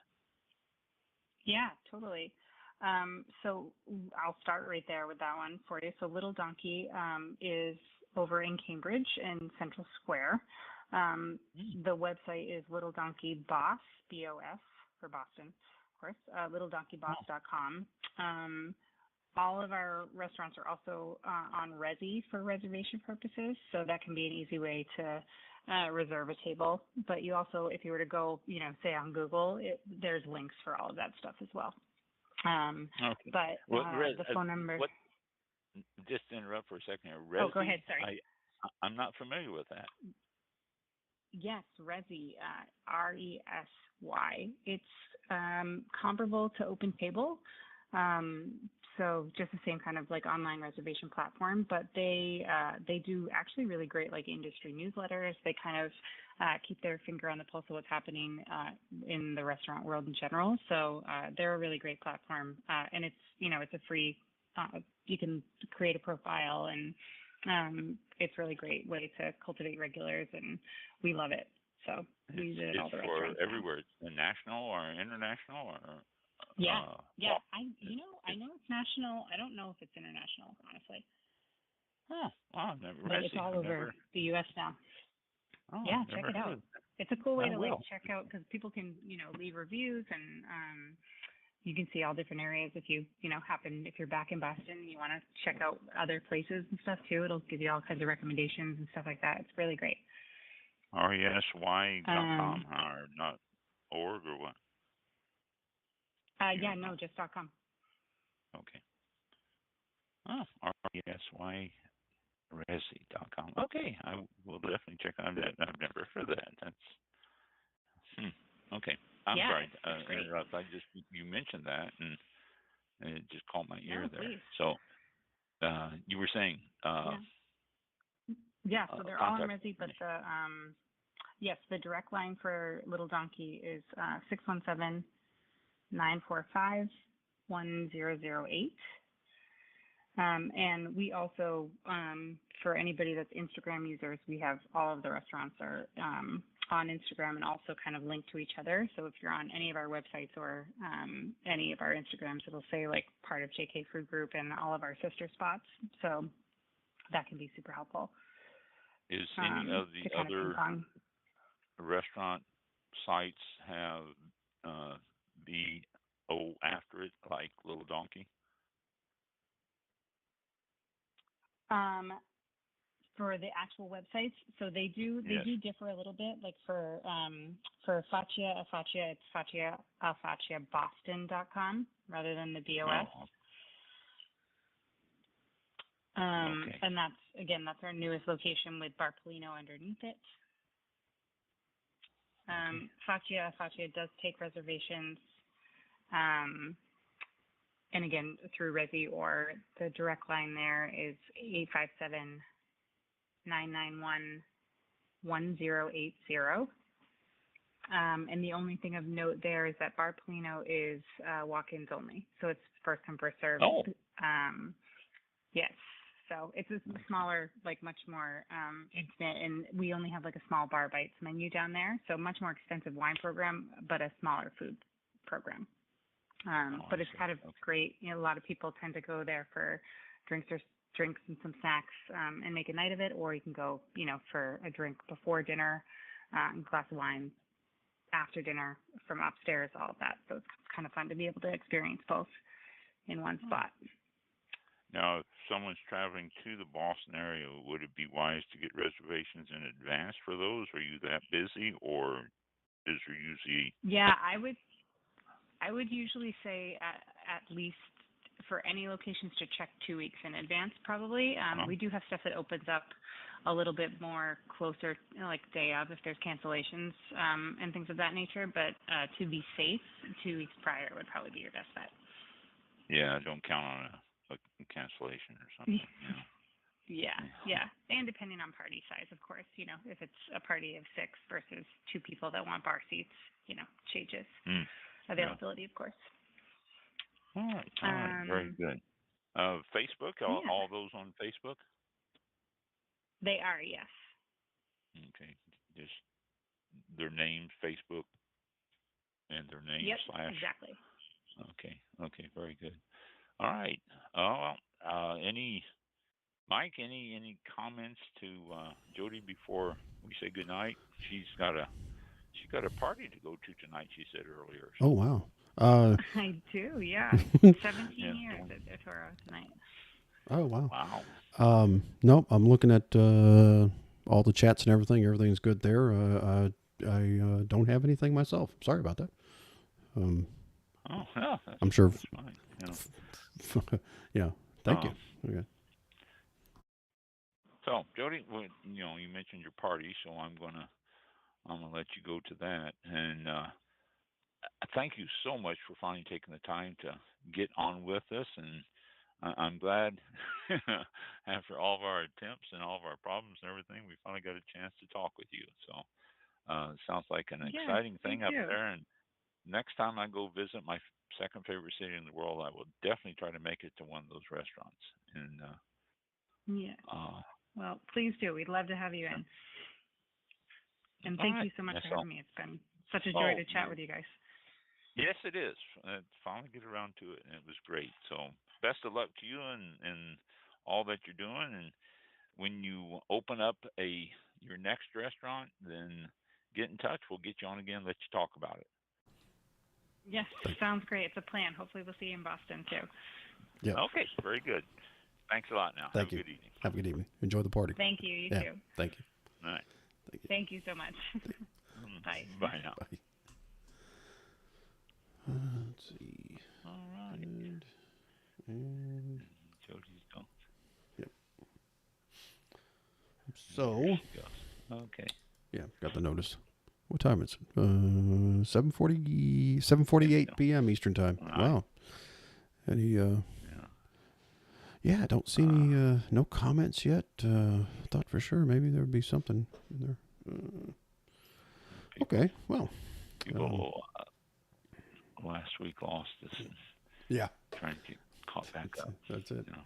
Yeah, totally. So I'll start right there with that one for you. So Little Donkey is over in Cambridge in Central Square. The website is Little Donkey Boss, B-O-S for Boston, of course, littledonkeyboss.com. All of our restaurants are also on Resy for reservation purposes, so that can be an easy way to reserve a table. But you also, if you were to go, say on Google, there's links for all of that stuff as well. Okay. But the phone number. Just to interrupt for a second. Go ahead. Sorry. I'm not familiar with that. Yes, Resy, Resy. It's comparable to Open Table. So just the same kind of like online reservation platform, but they do actually really great like industry newsletters. They kind of keep their finger on the pulse of what's happening in the restaurant world in general. So they're a really great platform, and it's a free. You can create a profile, and it's a really great way to cultivate regulars, and we love it. So we use it at all the restaurants. It's for everywhere. It's national or international or. Yeah. I know it's national. I don't know if it's international, honestly. Oh, wow, never. But it's all over the U.S. now. Oh, Yeah, check it out. It's a cool way to like check out because people can leave reviews, and you can see all different areas. If if you're back in Boston, you want to check out other places and stuff too. It'll give you all kinds of recommendations and stuff like that. It's really great. RESY.com or not org or what? Just .com. Okay. Oh, RESY.com. Okay, I will definitely check on that. I've never heard of that. That's okay. I'm sorry to interrupt. You mentioned that, and it just caught my ear there. Please. So you were saying so they're all in Resy, but the direct line for Little Donkey is 617-945-1008. And we also, for anybody that's Instagram users, we have all of the restaurants are on Instagram and also kind of linked to each other. So if you're on any of our websites or any of our Instagrams, it'll say like part of JK Food Group and all of our sister spots. So that can be super helpful. Is any of the other restaurant sites have the O after it, like Little Donkey? For the actual websites, so they do differ a little bit. Like for Faccia, it's facciaboston.com rather than the BOS. Okay. And that's our newest location with Bar Polino underneath it. Faccia does take reservations, and again through Resy, or the direct line there is 857-991-1080. And the only thing of note there is that Bar Polino is walk-ins only, so it's first come first served. Oh. Yes. So it's a smaller, like much more intimate, and we only have like a small bar bites menu down there. So much more extensive wine program, but a smaller food program. But it's kind of great. A lot of people tend to go there for drinks and some snacks and make a night of it, or you can go, for a drink before dinner, a glass of wine after dinner from upstairs, all of that. So it's kind of fun to be able to experience both in one spot. Now, if someone's traveling to the Boston area, would it be wise to get reservations in advance for those? Are you that busy, or is there usually? Yeah, I would usually say at least for any locations to check 2 weeks in advance, probably. We do have stuff that opens up a little bit more closer, like day of, if there's cancellations and things of that nature. But to be safe, 2 weeks prior would probably be your best bet. Yeah, don't count on a cancellation or something. Yeah. And depending on party size, of course, if it's a party of 6 versus 2 people that want bar seats, changes availability, of course. All right. Very good. Facebook, all those on Facebook? They are, yes. Okay. Just their names, Facebook, and their name Yep, / exactly. Okay. Very good. All right. Any comments to Jodie before we say goodnight? She's got a party to go to tonight, she said earlier. So. Oh wow. I do, yeah. 17 years at Toro tonight. Oh wow. Wow. Nope. I'm looking at all the chats and everything. Everything's good there. I don't have anything myself. Sorry about that. I'm sure. That's fine. Yeah. Thank you. Okay. So, Jodie, you mentioned your party, so I'm going to I'm gonna let you go to that. And thank you so much for finally taking the time to get on with us. And I'm glad after all of our attempts and all of our problems and everything, we finally got a chance to talk with you. So sounds like an Yeah, exciting me thing up too. there. And next time I go visit my second favorite city in the world, I will definitely try to make it to one of those restaurants. And Yeah. uh, Well, please do. We'd love to have you in. And all thank right, you so much that's for all. having me. It's been such a joy Oh, to chat with you guys. yes, it is. Finally get around to it, and it was great. So best of luck to you and all that you're doing. And when you open up your next restaurant, then get in touch. We'll get you on again. Let you talk about it. Yes, sounds great. It's a plan. Hopefully we'll see you in Boston too. Yep. Okay, very good. Thanks a lot. Now, Thank have you. a good evening. Have a good evening. Enjoy the party. Thank you. You Yeah. too. Thank you. All right. Thank you. Thank you so much. Bye. Bye now. Bye. Let's see. All right. And Jodie's gone. yep. So, There she goes. Okay. yeah, got the notice. What time is it? 7:48 p.m. Eastern time. All right. Wow. Any Yeah. yeah, I don't see any no comments yet. Thought for sure maybe there would be something in there. Okay, well. People last week lost us and Yeah. trying to get caught back up. That's it. You know.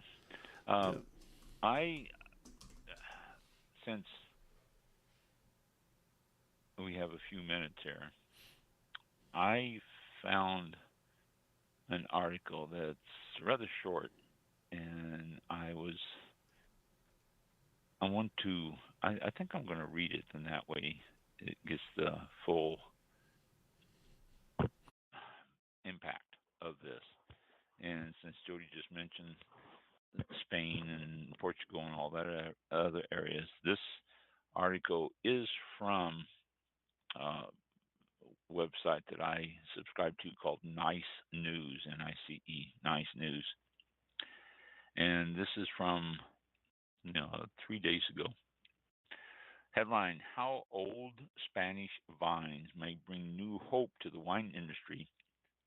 I since we have a few minutes here, I found an article that's rather short, and I think I'm going to read it, and that way it gets the full impact of this. And since Jodie just mentioned Spain and Portugal and all that other areas, this article is from a website that I subscribe to called Nice News, Nice, Nice News. And this is from 3 days ago. Headline: How old Spanish vines may bring new hope to the wine industry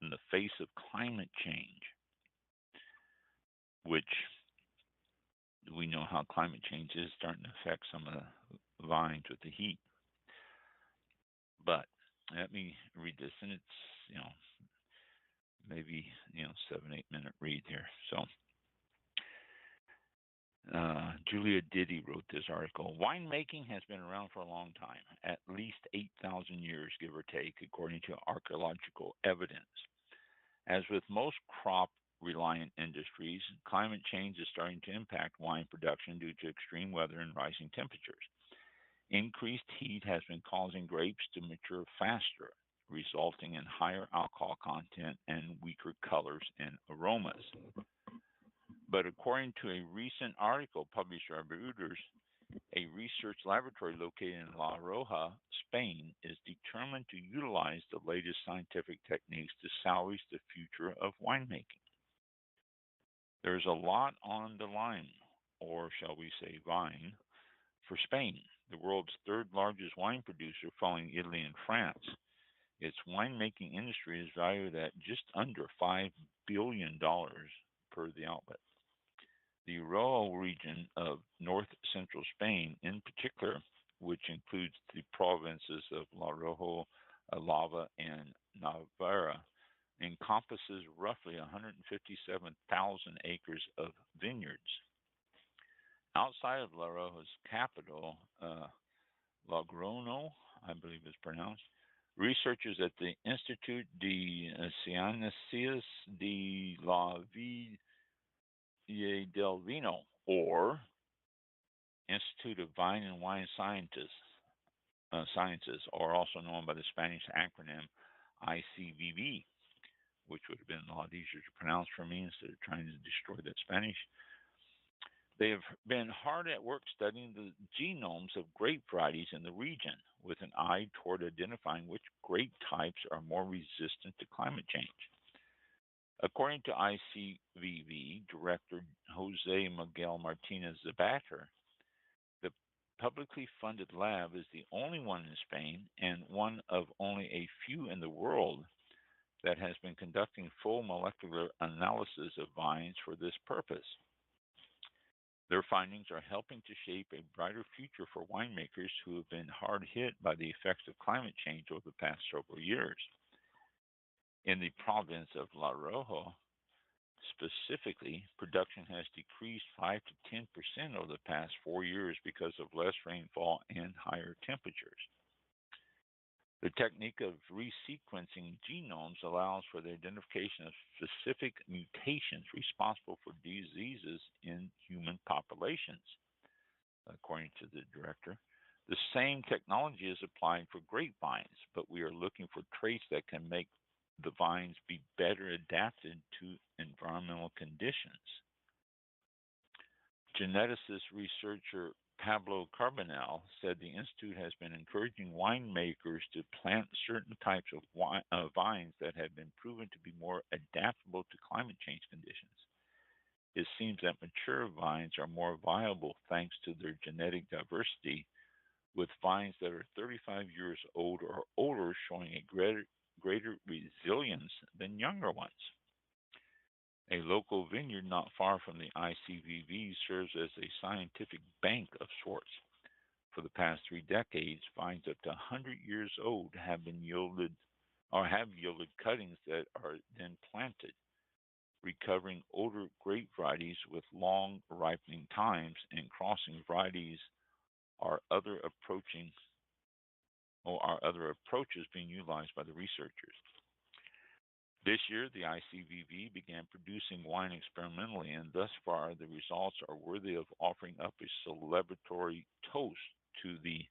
in the face of climate change. Which we know how climate change is starting to affect some of the vines with the heat. But let me read this, and it's maybe 7-8 minute read here. So Julia Diddy wrote this article. Winemaking has been around for a long time, at least 8,000 years, give or take, according to archaeological evidence. As with most crop-reliant industries, climate change is starting to impact wine production due to extreme weather and rising temperatures. Increased heat has been causing grapes to mature faster, resulting in higher alcohol content and weaker colors and aromas. But according to a recent article published by Reuters, a research laboratory located in La Rioja, Spain, is determined to utilize the latest scientific techniques to salvage the future of winemaking. There's a lot on the line, or shall we say vine, for Spain, the world's third largest wine producer following Italy and France. Its winemaking industry is valued at just under $5 billion per the outlet. The rural region of north-central Spain, in particular, which includes the provinces of La Rioja, Alava, and Navarra, encompasses roughly 157,000 acres of vineyards. Outside of La Rioja's capital, Logroño, I believe it's pronounced, researchers at the Institut de Ciencias de la Vida del Vino, or Institute of Vine and Wine Sciences, or also known by the Spanish acronym ICVV, which would have been a lot easier to pronounce for me instead of trying to destroy that Spanish. They have been hard at work studying the genomes of grape varieties in the region with an eye toward identifying which grape types are more resistant to climate change. According to ICVV Director Jose Miguel Martinez Zabater, the publicly funded lab is the only one in Spain and one of only a few in the world that has been conducting full molecular analysis of vines for this purpose. Their findings are helping to shape a brighter future for winemakers who have been hard hit by the effects of climate change over the past several years. In the province of La Rioja, specifically, production has decreased 5 to 10% over the past 4 years because of less rainfall and higher temperatures. The technique of resequencing genomes allows for the identification of specific mutations responsible for diseases in human populations, according to the director. The same technology is applied for grapevines, but we are looking for traits that can make the vines be better adapted to environmental conditions. Geneticist researcher Pablo Carbonell said the Institute has been encouraging winemakers to plant certain types of vines that have been proven to be more adaptable to climate change conditions. It seems that mature vines are more viable thanks to their genetic diversity, with vines that are 35 years old or older showing a greater resilience than younger ones. A local vineyard not far from the ICVV serves as a scientific bank of sorts. For the past 3 decades, vines up to 100 years old have yielded cuttings that are then planted, recovering older grape varieties with long ripening times, and crossing varieties are other approaches being utilized by the researchers. This year, the ICVV began producing wine experimentally, and thus far the results are worthy of offering up a celebratory toast to the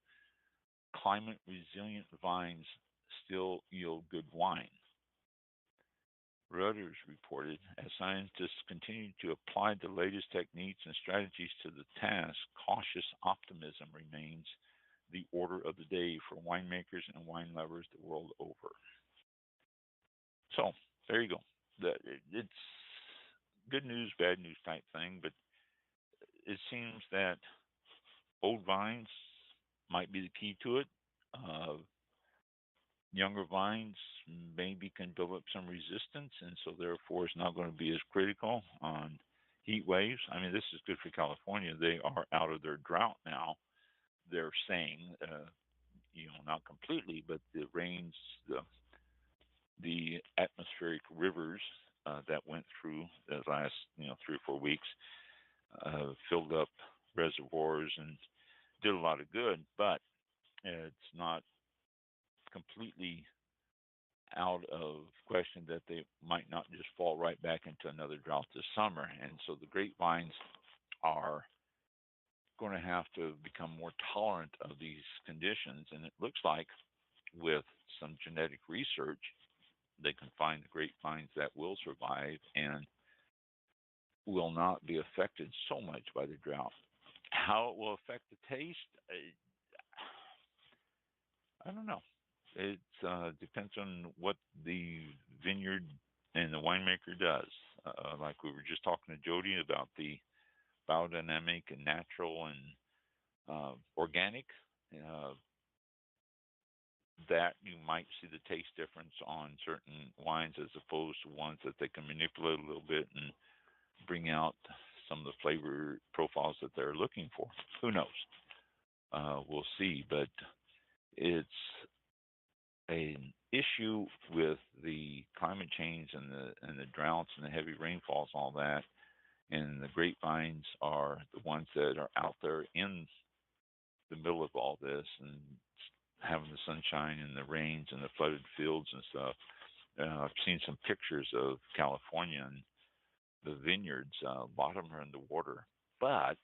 climate-resilient vines still yield good wine. Reuters reported, as scientists continue to apply the latest techniques and strategies to the task, cautious optimism remains the order of the day for winemakers and wine lovers the world over. So, there you go. It's good news, bad news type thing, but it seems that old vines might be the key to it. Younger vines maybe can build up some resistance, and so therefore it's not going to be as critical on heat waves. I mean, this is good for California. They are out of their drought now. They're saying, not completely, but the rains, the atmospheric rivers that went through the last 3 or 4 weeks filled up reservoirs and did a lot of good, but it's not completely out of question that they might not just fall right back into another drought this summer. And so the grapevines are going to have to become more tolerant of these conditions. And it looks like with some genetic research, they can find the grapevines that will survive and will not be affected so much by the drought. How it will affect the taste, I don't know. It depends on what the vineyard and the winemaker does. Like we were just talking to Jodie about the biodynamic and natural and organic, that you might see the taste difference on certain wines as opposed to ones that they can manipulate a little bit and bring out some of the flavor profiles that they're looking for. Who knows? We'll see, but it's an issue with the climate change and the droughts and the heavy rainfalls and all that. And the grapevines are the ones that are out there in the middle of all this and having the sunshine and the rains and the flooded fields and stuff. I've seen some pictures of California and the vineyards. A lot of them are in the water, but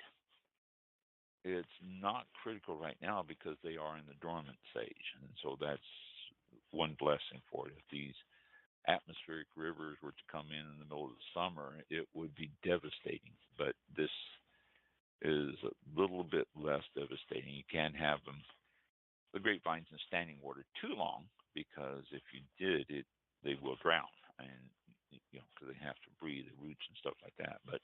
it's not critical right now because they are in the dormant stage. And so that's one blessing for it. If these atmospheric rivers were to come in the middle of the summer, it would be devastating. But this is a little bit less devastating. You can't have the grapevines in standing water too long, because if you did, they will drown, and because they have to breathe, the roots and stuff like that. But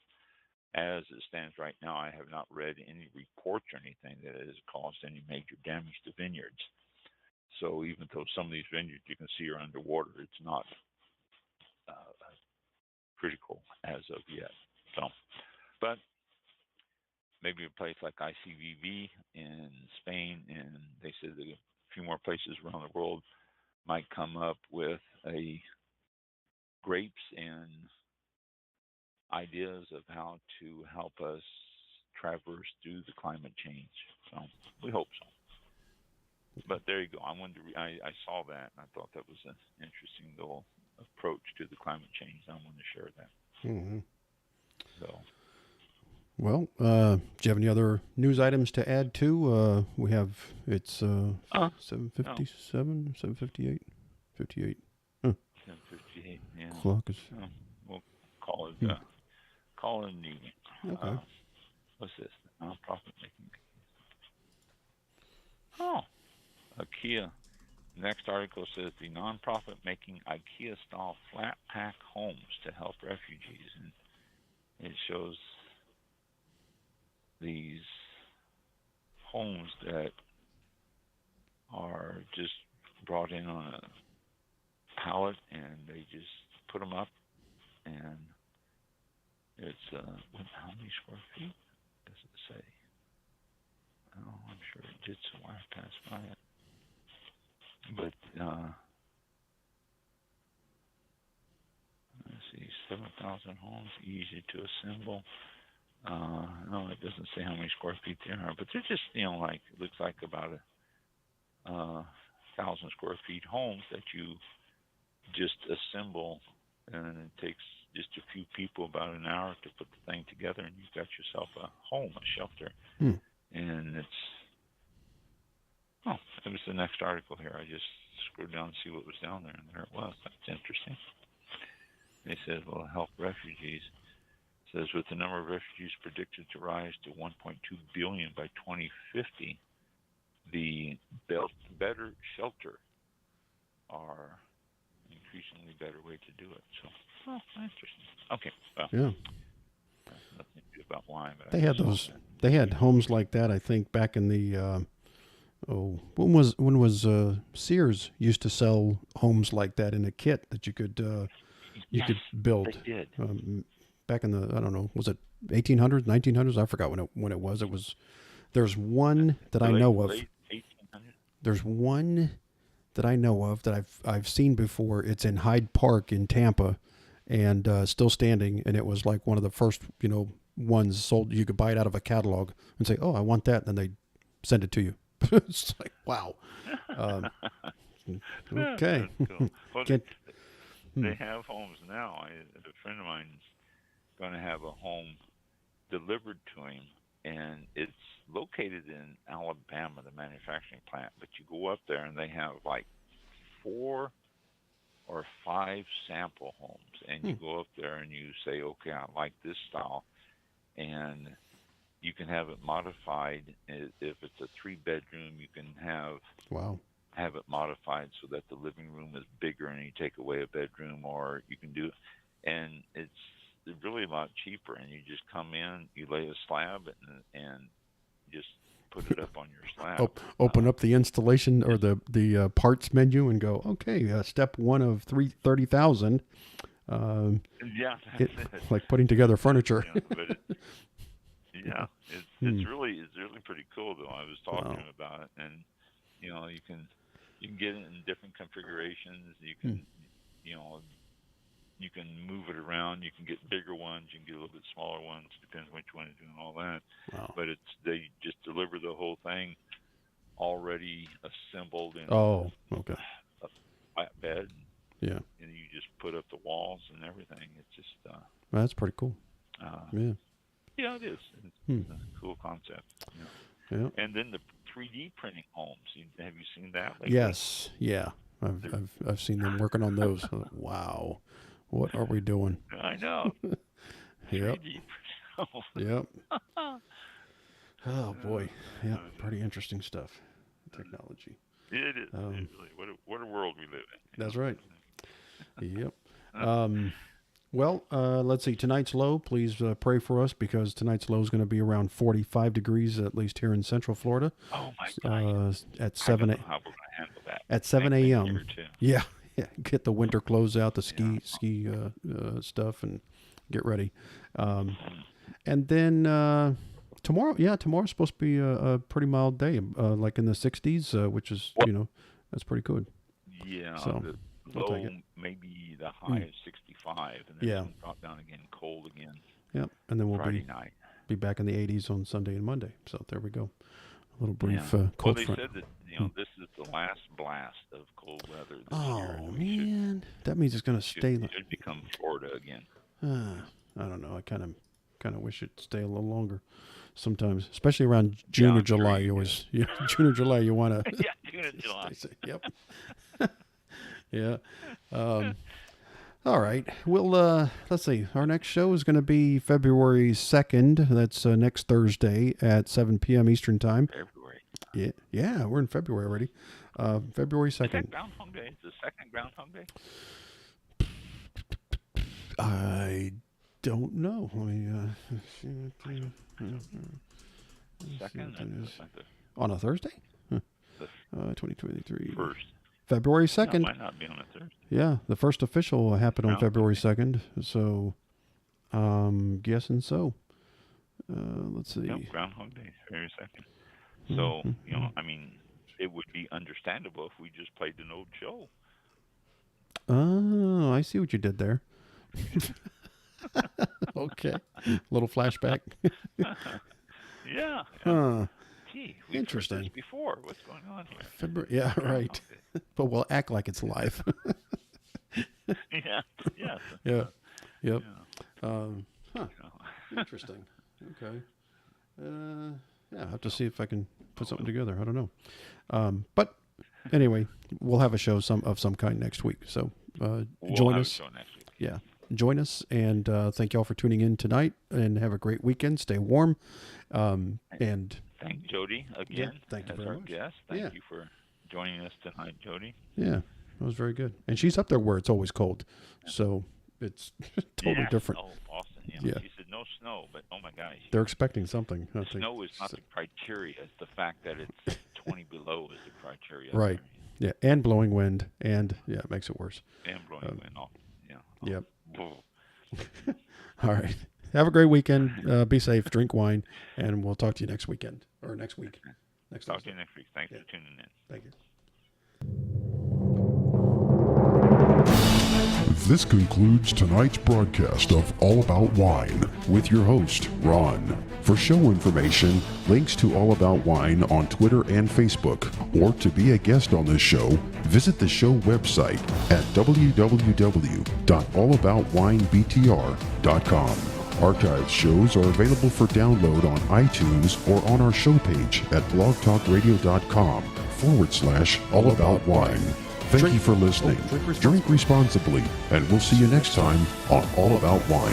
as it stands right now, I have not read any reports or anything that it has caused any major damage to vineyards. So even though some of these vineyards you can see are underwater, it's not critical as of yet. So, but maybe a place like ICVV in Spain, and they said that a few more places around the world might come up with grapes and ideas of how to help us traverse through the climate change. So we hope so. But there you go. I wanted to I saw that, and I thought that was an interesting little approach to the climate change. I wanted to share that. Mm-hmm. So, well, do you have any other news items to add to? We have, it's 7:57, 7:58, 58. 10:58. Yeah. Clock is. We'll call it call it an evening. Okay. What's this? Nonprofit making. Oh, IKEA. Next article says the nonprofit making IKEA-style flat pack homes to help refugees, and it shows these homes that are just brought in on a pallet, and they just put them up, and it's how many square feet does it say? Oh, I'm sure it did, so I passed by it. But let's see, 7,000 homes, easy to assemble. No, it doesn't say how many square feet there are, but they're just, like, it looks like about 1,000 square feet homes that you just assemble, and it takes just a few people about an hour to put the thing together, and you've got yourself a home, a shelter. And it was the next article here. I just scrolled down to see what was down there, and there it was. That's interesting. They said, well, help refugees. It says, with the number of refugees predicted to rise to 1.2 billion by 2050, the better shelter are an increasingly better way to do it. So, interesting. Okay, well, Yeah. Nothing to do about wine, but They had those. They had homes like that, I think, back in the. When was Sears used to sell homes like that in a kit that you could could build. They did. Back in the, I don't know, was it 1800s, 1900s? I forgot when it was. It was. There's one that I know of. Late 1800s. There's one that I know of that I've seen before. It's in Hyde Park in Tampa, and still standing. And it was like one of the first, ones sold. You could buy it out of a catalog and say, "Oh, I want that," and then they send it to you. It's like, wow. Okay. Cool. Well, they have homes now. A friend of mine's going to have a home delivered to him, and it's located in Alabama, the manufacturing plant. But you go up there, and they have like 4 or 5 sample homes, and you go up there and you say, okay, I like this style, and you can have it modified. If it's a 3-bedroom, you can have it modified so that the living room is bigger and you take away a bedroom, or you can do it. And it's really a lot cheaper. And you just come in, you lay a slab, and just put it up on your slab. Open up the installation or the parts menu and go, okay, step 1 of 30,000. Yeah, that's it. Like putting together furniture. Yeah, it's really pretty cool though. I was talking to him about it, and you can get it in different configurations. You can you can move it around. You can get bigger ones. You can get a little bit smaller ones. Depends which one is doing all that. Wow. But they just deliver the whole thing already assembled in a flat bed. Yeah. And you just put up the walls and everything. It's just that's pretty cool. Yeah. Yeah, it is. It's a cool concept. Yeah. And then the 3D printing homes. Have you seen that lately? Yes. Yeah. I've seen them working on those. Wow. What are we doing? I know. Yep. 3D homes. Yep. Oh boy. Yeah. Pretty interesting stuff. Technology. It is. It really. What a world we live in. That's right. Yep. Well, let's see. Tonight's low, please pray for us because tonight's low is going to be around 45 degrees, at least here in Central Florida. Oh my God! At I 7 don't know how we're going to handle that. at 7 Next a.m. year, too. Yeah, get the winter clothes out, the ski stuff, and get ready. And then tomorrow's supposed to be a pretty mild day, like in the 60s, which is that's pretty good. Yeah, So, the I'll low take it. maybe the high is 65, and then Yeah. it'll drop down again, cold again. Yep, and then we'll Friday night. be back in the 80s on Sunday and Monday. So there we go. A little brief Yeah. Well, cold they front. said that this is the last blast of cold weather this year. Oh and we should- man, that means it's going to stay. should become Florida again. I don't know. I kind of wish it'd stay a little longer. Sometimes, especially around June Yeah, or I'm sure July, you you always June or July you want to. Yeah, June and July. Yep. Yeah. All right. We'll let's see. Our next show is going to be February 2nd. That's next Thursday at 7 p.m. Eastern Time. February. Yeah, we're in February already. February Is that 2nd. Groundhog Day? Is the second Groundhog Day? I don't know. Second? That's like the On a Thursday? the 2023. first. February No, it 2nd. might not be on a Thursday. Yeah, the first official will happen on No. February 2nd. So, guessing so. Let's see. No, Groundhog Day, February 2nd. So, I mean, it would be understandable if we just played an old show. Oh, I see what you did there. Okay. Little flashback. Yeah. Huh. Gee, we've Interesting. heard this before. What's going on here? February. Yeah, right. But we'll act like it's live. Yeah. Yes. Yeah. Yep. Yeah. Interesting. Okay. Yeah, I'll have to see if I can put something together. I don't know. But anyway, we'll have a show of some kind next week. So We'll join have a us. show next week. Yeah. Join us, and thank you all for tuning in tonight, and have a great weekend. Stay warm. And Thank Jodie again. thank you as very our much. guest. Thank Yeah. you for joining us tonight, Jodie. yeah, that was very good. And she's up there where it's always cold. So it's totally Yeah. different. Oh, Boston. Yeah. She said no snow, but oh my gosh. They're expecting something. I think. Snow is not the criteria. It's the fact that it's 20 below is the criteria. Right. Yeah, and blowing wind, and it makes it worse. And blowing wind. Oh, yeah. Oh. Yep. Whoa. All right. Have a great weekend. Be safe. Drink wine, and we'll talk to you next weekend or next week. Next Talk to Thursday. you next week. Thanks Yeah. for tuning in. Thank you. This concludes tonight's broadcast of All About Wine with your host, Ron. For show information, links to All About Wine on Twitter and Facebook, or to be a guest on this show, visit the show website at www.allaboutwinebtr.com. Archived shows are available for download on iTunes or on our show page at blogtalkradio.com/allaboutwine. Thank you for listening. Drink responsibly, and we'll see you next time on All About Wine.